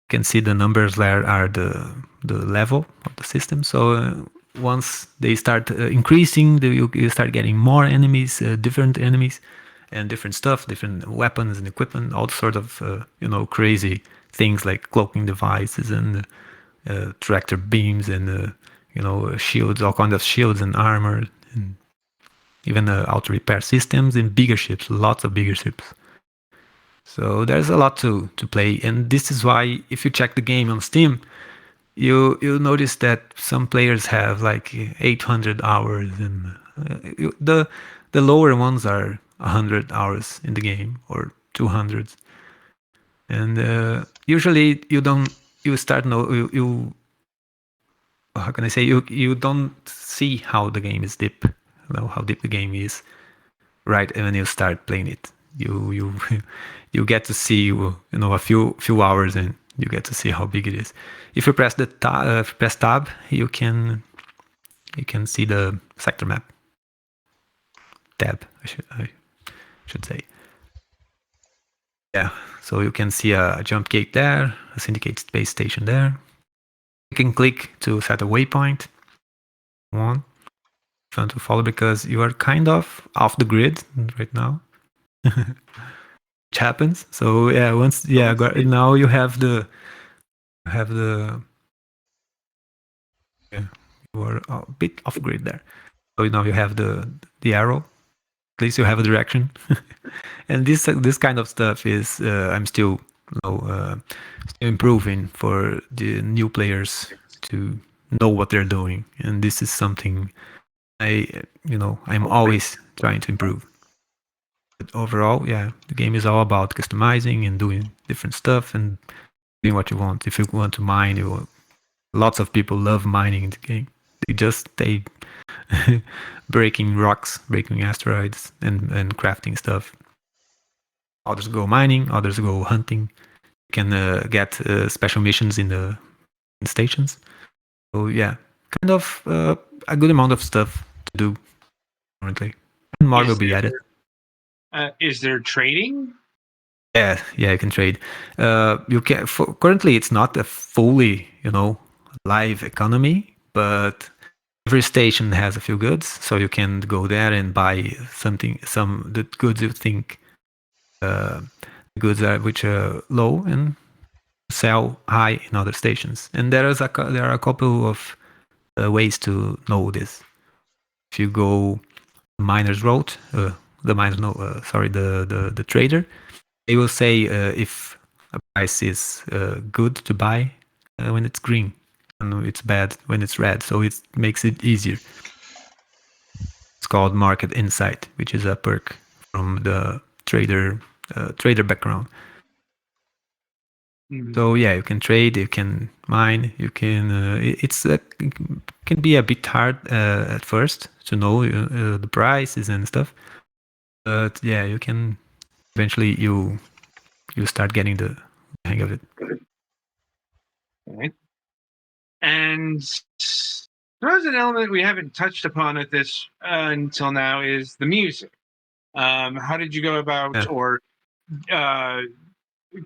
D: can see the numbers there are the level of the system. So once they start increasing, you start getting more enemies, different enemies, and different stuff, different weapons and equipment, all sorts of crazy things like cloaking devices and tractor beams and shields, all kinds of shields and armor, and even auto repair systems in bigger ships, lots of bigger ships. So there's a lot to play, and this is why if you check the game on Steam, you'll notice that some players have like 800 hours, and the lower ones are 100 hours in the game or 200. And usually how can I say, you don't see how the game is deep, how deep the game is, right? And when you start playing it, you you get to see a few hours, and you get to see how big it is. If you press press tab, you can see the sector map. Tab, I should say. Yeah, so you can see a jump gate there, a syndicate space station there. You can click to set a waypoint. One, trying to follow because you are kind of off the grid right now. Which happens. So yeah, now you have the you are a bit off grid there. So now you have the arrow. At least you have a direction. And this kind of stuff is I'm still still improving for the new players to know what they're doing, and this is something I'm always trying to improve. But overall, yeah, the game is all about customizing and doing different stuff and doing what you want. If you want to mine, lots of people love mining in the game. They just stay breaking rocks, breaking asteroids, and crafting stuff. Others go mining, others go hunting. You can get special missions in the stations. So yeah, kind of a good amount of stuff to do currently. And more will be added.
B: Is there trading?
D: Yeah, you can trade. You can. Currently, it's not a fully, live economy, but every station has a few goods, so you can go there and buy the goods you think goods which are low and sell high in other stations. And there are a couple of ways to know this. If you go miner's road, the trader, they will say if a price is good to buy when it's green and it's bad when it's red. So it makes it easier. It's called market insight, which is a perk from the trader background.
B: Mm-hmm.
D: So yeah, you can trade, you can mine, you can. It can be a bit hard at first to know the prices and stuff, but yeah, you can. Eventually, you start getting the hang of it.
B: Okay. And there's an element we haven't touched upon at this until now is the music. How did you go about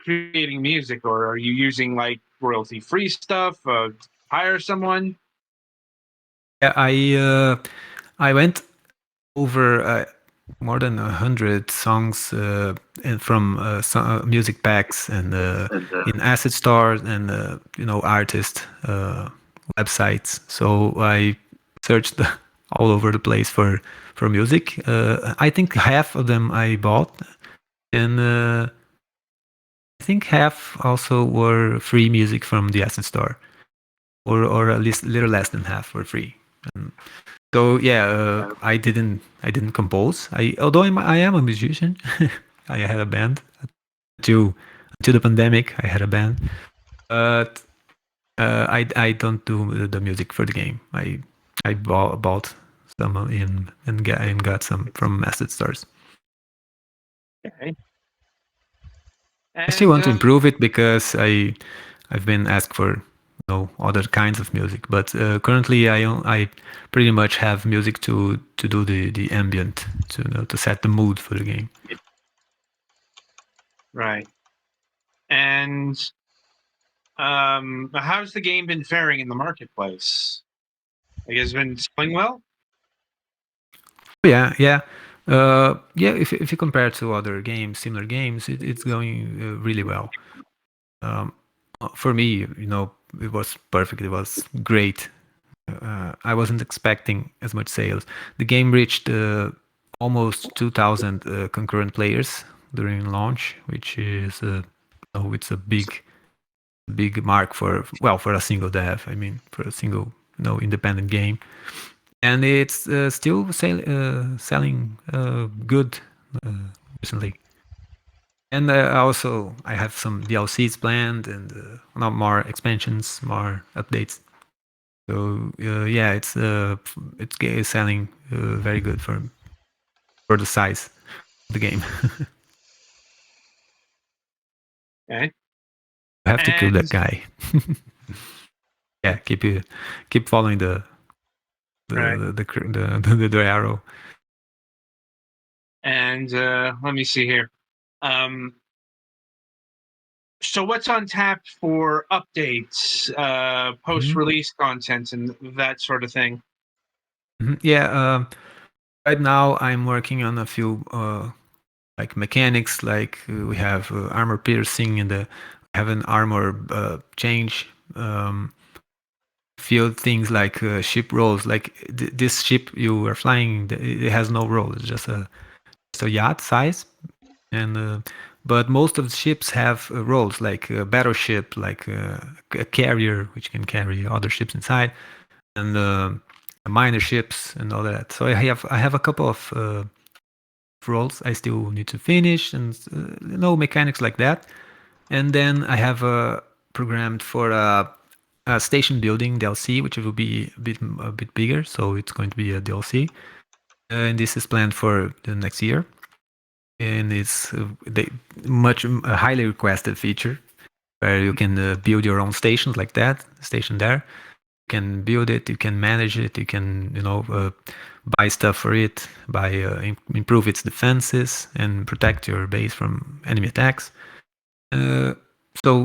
B: creating music, or are you using like royalty-free stuff? Hire someone?
D: Yeah, I went over more than 100 songs and from music packs and in asset stores and artist websites. So I searched all over the place for music. I think half of them I bought, and I think half also were free music from the asset store, or at least a little less than half were free. So yeah, I didn't compose. Although I am a musician, I had a band until the pandemic. I had a band, but I don't do the music for the game. I bought some and got some from asset stores.
B: Okay.
D: I still want to improve it because I've been asked for other kinds of music, but currently I pretty much have music to do the ambient to set the mood for the game.
B: Right. And how's the game been faring in the marketplace? I guess it's been selling well.
D: Yeah. If you compare to other games, similar games, it's going really well. For me, it was perfect. It was great. I wasn't expecting as much sales. The game reached almost 2,000 concurrent players during launch, which is it's a big mark for a single dev. I mean, for a single independent game, and it's still selling good recently. And also, I have some DLCs planned and not more expansions, more updates. So yeah, it's selling very good for the size of the game.
B: Okay.
D: You have to kill that guy. Yeah, keep following the arrow.
B: And let me see here. So what's on tap for updates, post-release content, and that sort of thing?
D: Yeah, right now I'm working on a few like mechanics, like we have armor piercing and we have an armor change. Few things like ship rolls, like this ship you are flying, it has no roll. It's just a yacht size, and but most of the ships have roles, like a battleship, like a carrier which can carry other ships inside, and minor ships and all that. So I have a couple of roles I still need to finish, and mechanics like that. And then I have programmed for a station building DLC, which will be a bit bigger, so it's going to be a DLC. And this is planned for the next year. And it's a highly requested feature where you can build your own stations like that, station there. You can build it, you can manage it, you can buy stuff for it, improve its defenses and protect your base from enemy attacks. So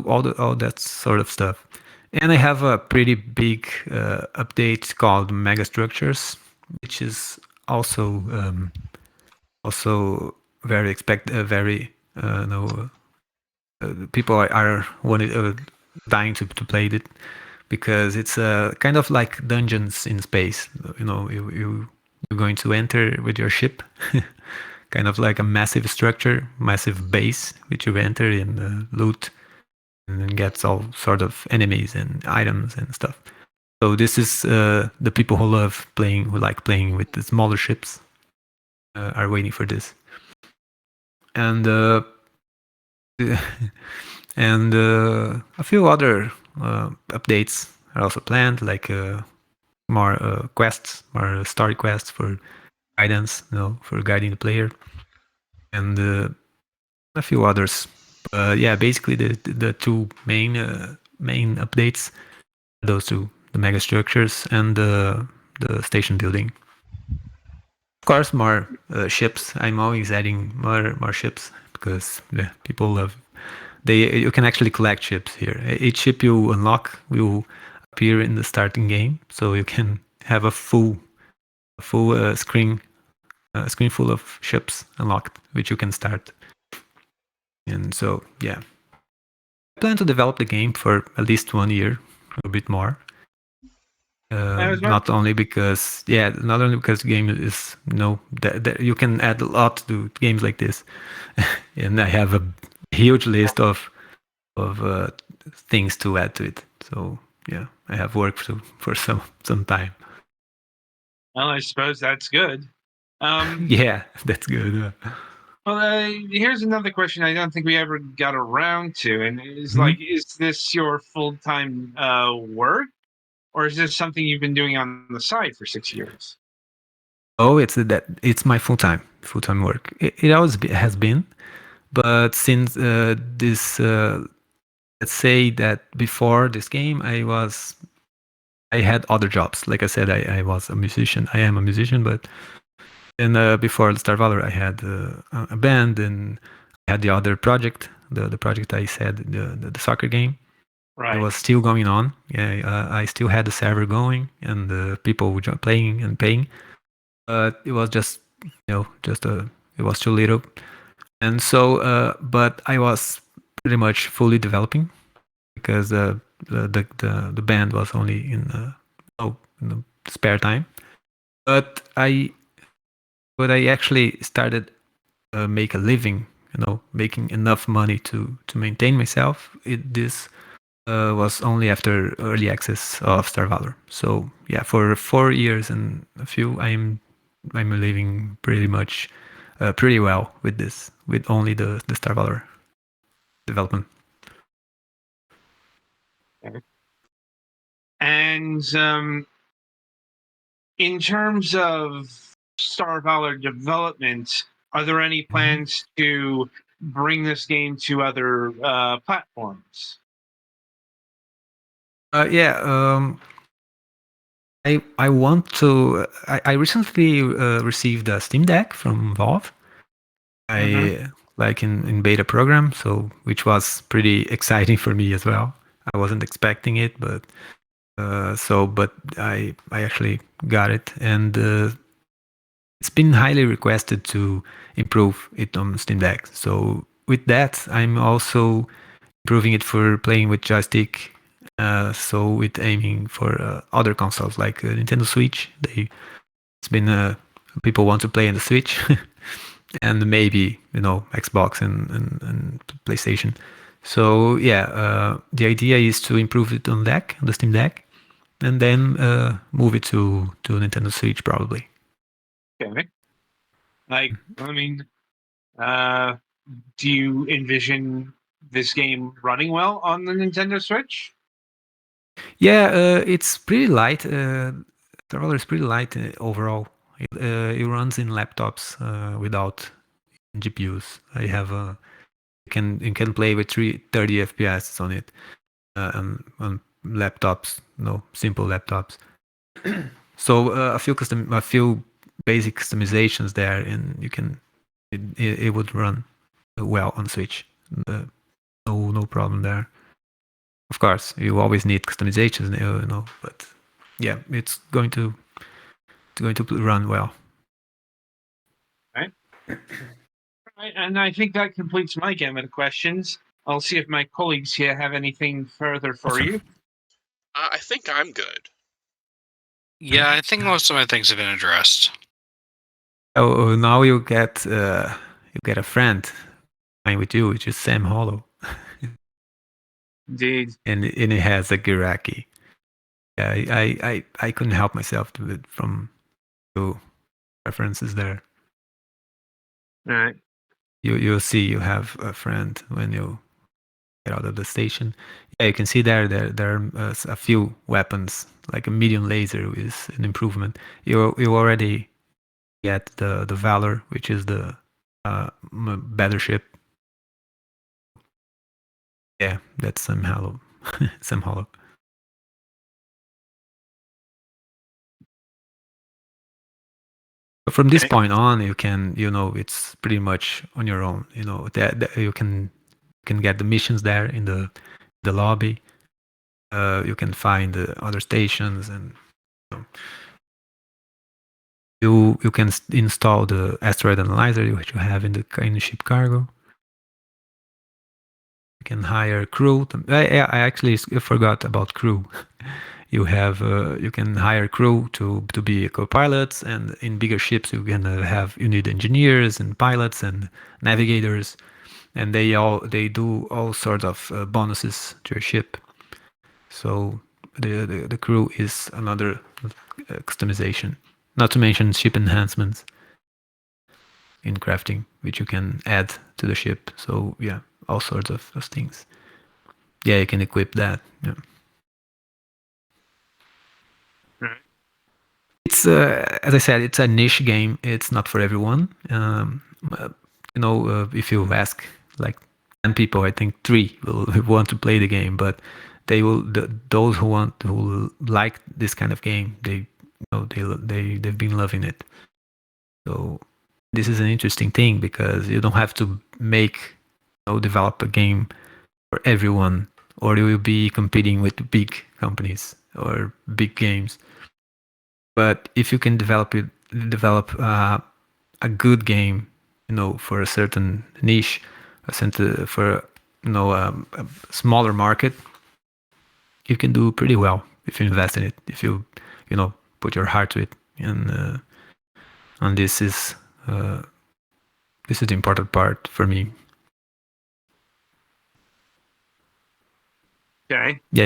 D: all that sort of stuff. And I have a pretty big update called Megastructures, which is also very people are dying to play it, because it's kind of like dungeons in space. You're going to enter with your ship, kind of like a massive structure, massive base, which you enter and loot, and then gets all sort of enemies and items and stuff. So this is the people who like playing with the smaller ships are waiting for this. And and a few other updates are also planned, like more quests, more story quests for guidance, for guiding the player, and a few others. Yeah, basically the two main updates, those two, the mega structures and the station building. Of course, more ships. I'm always adding more ships because people love. You can actually collect ships here. Each ship you unlock will appear in the starting game, so you can have a full screen full of ships unlocked, which you can start. And so, yeah, I plan to develop the game for at least 1 year, a bit more. Not only because the game is that you can add a lot to games like this, and I have a huge list of things to add to it. So yeah, I have work for some time.
B: Well, I suppose that's good.
D: Yeah, that's good.
B: Well, here's another question I don't think we ever got around to, and is is this your full-time work, or is this something you've been doing on the side for 6 years?
D: Oh, it's my full-time work. It always has been, but since this, let's say that before this game, I had other jobs. Like I said, I was a musician. I am a musician, but before Star Valor, I had a band, and I had the other project, the project I said, the soccer game.
B: Right.
D: It was still going on. Yeah, I still had the server going, and people were playing and paying. But it was just, it was too little. And so, but I was pretty much fully developing, because the band was only in the spare time. But I actually started make a living, making enough money to maintain myself. This was only after early access of Star Valor. So yeah, for 4 years and a few, I'm living pretty much pretty well with this, with only the Star Valor development.
B: Okay. And in terms of Star Valor development, are there any plans to bring this game to other platforms?
D: Yeah. I want to. I recently received a Steam Deck from Valve. Like in beta program, so which was pretty exciting for me as well. I wasn't expecting it, but I actually got it, and it's been highly requested to improve it on Steam Deck. So with that, I'm also improving it for playing with joystick. So with aiming for other consoles like Nintendo Switch. It's been people want to play on the Switch, and maybe Xbox and PlayStation. So yeah, the idea is to improve it on the Steam Deck, and then move it to Nintendo Switch probably.
B: Okay. Like, I mean, do you envision this game running well on the Nintendo Switch?
D: Yeah, it's pretty light. The roller is pretty light overall. It runs in laptops without GPUs. I have a you can play with 30 FPS on it on laptops, simple laptops. So a few basic customizations there, and it would run well on Switch. No problem there. Of course, you always need customizations, but yeah, it's going to run well.
B: Right. Right, and I think that completes my gamut of questions. I'll see if my colleagues here have anything further for
D: Awesome.
B: you.
C: I think I'm good.
A: Yeah, I think most of my things have been addressed.
D: Oh, now you get a friend playing with you, which is Sam Hollow,
B: Indeed.
D: and it has a Giraki. Yeah, I couldn't help myself from two references there.
B: All right.
D: You'll see you have a friend when you get out of the station. Yeah, you can see there are a few weapons, like a medium laser is an improvement. You already get the Valor, which is the better ship. Yeah, that's Sam Hollow. Sam Hollow. But from this
B: Okay.
D: point on, you can, it's pretty much on your own. That you can get the missions there in the lobby. You can find the other stations, and you can install the asteroid analyzer which you have in the ship cargo. You can hire crew. I actually forgot about crew. You have you can hire crew to be co-pilots, and in bigger ships you can you need engineers and pilots and navigators, and they do all sorts of bonuses to your ship. So the crew is another customization, not to mention ship enhancements in crafting, which you can add to the ship. So yeah, all sorts of things. Yeah, you can equip that. Yeah.
B: Right.
D: It's as I said, it's a niche game. It's not for everyone. If you ask like 10 people, I think 3 will want to play the game, but they will. Those who like this kind of game, they've been loving it. So this is an interesting thing because you don't have to develop a game for everyone, or you will be competing with big companies or big games. But if you can develop a good game, for a certain niche, for a smaller market, you can do pretty well if you invest in it. If you put your heart to it, and this is the important part for me.
B: Okay.
D: Yeah,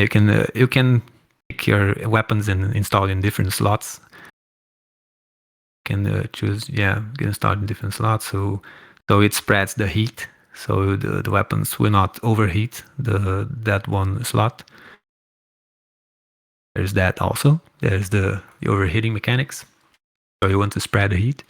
D: you can pick your weapons and install in different slots. You can choose, you can install in different slots, so it spreads the heat, so the weapons will not overheat that one slot. There's that also. There's the overheating mechanics. So you want to spread the heat.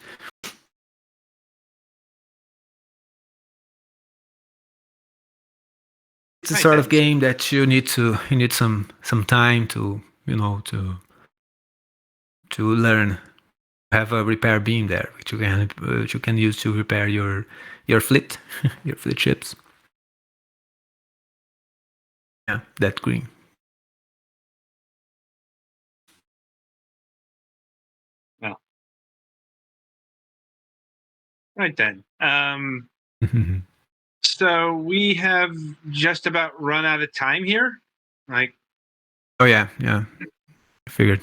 D: It's a sort of game that you need some time to to learn. Have a repair beam there, which you can use to repair your fleet, your fleet ships. Yeah, that green.
B: No. Right then. So we have just about run out of time here. Like,
D: oh yeah, I figured.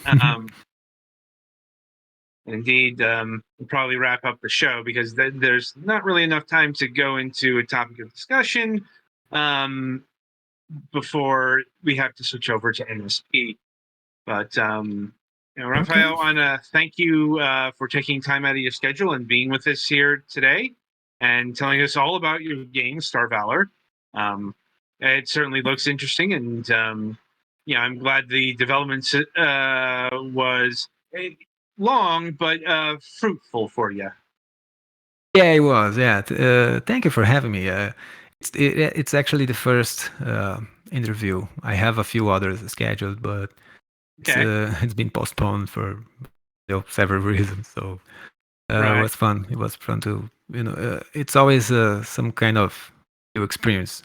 B: Indeed, we'll probably wrap up the show because there's not really enough time to go into a topic of discussion before we have to switch over to MSP. But Rafael,
D: Okay.
B: I want to thank you for taking time out of your schedule and being with us here today and telling us all about your game, Star Valor. It certainly looks interesting, and I'm glad the development was long but fruitful for you.
D: Yeah, it was. Yeah. Thank you for having me. It's actually the first interview. I have a few others scheduled, but
B: Okay.
D: it's been postponed for several reasons. So it
B: Right.
D: was fun. It was fun to it's always some kind of new experience,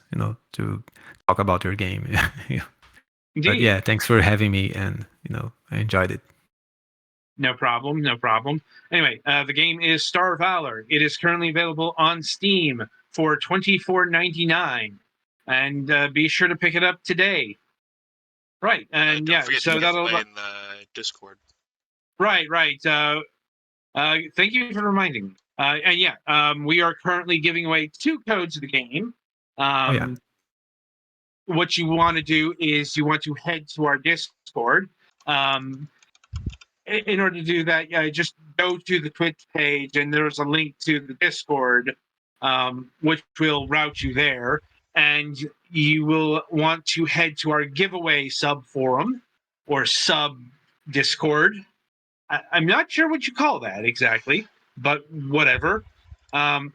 D: to talk about your game. Yeah. But
B: Indeed.
D: yeah, thanks for having me, and I enjoyed it.
B: No problem. No problem. Anyway, the game is Star Valor. It is currently available on Steam for $24.99, and be sure to pick it up today. Right, and
C: Don't forget the
B: so that'll.
C: giveaway in the Discord.
B: Right. Thank you for reminding me. We are currently giving away 2 codes of the game.
D: Oh yeah.
B: What you want to do is you want to head to our Discord. In order to do that, just go to the Twitch page, and there's a link to the Discord, which will route you there. And you will want to head to our giveaway sub forum or sub Discord. I'm not sure what you call that exactly, but whatever. And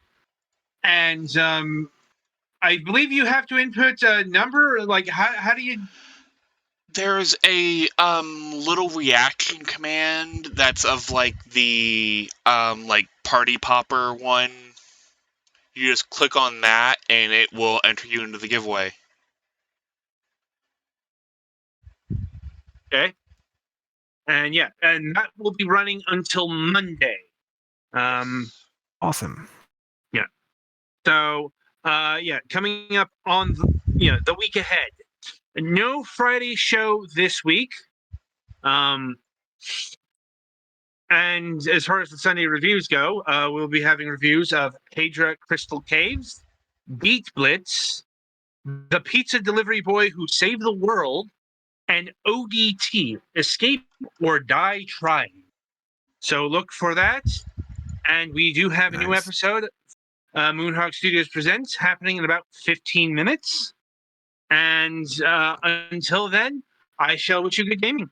B: I believe you have to input a number. Like, how do you?
C: There's a little reaction command that's of like the like party popper one. You just click on that and it will enter you into the giveaway.
B: Okay. And that will be running until Monday.
C: Yes.
D: Awesome.
B: Yeah. So, coming up on the week ahead. No Friday show this week. And as far as the Sunday reviews go, we'll be having reviews of Hadra Crystal Caves, Beat Blitz, The Pizza Delivery Boy Who Saved the World, and ODT, Escape or Die Trying. So look for that. And we do have a new
D: Nice.
B: episode, Moonhawk Studios Presents, happening in about 15 minutes. And until then, I shall wish you good gaming.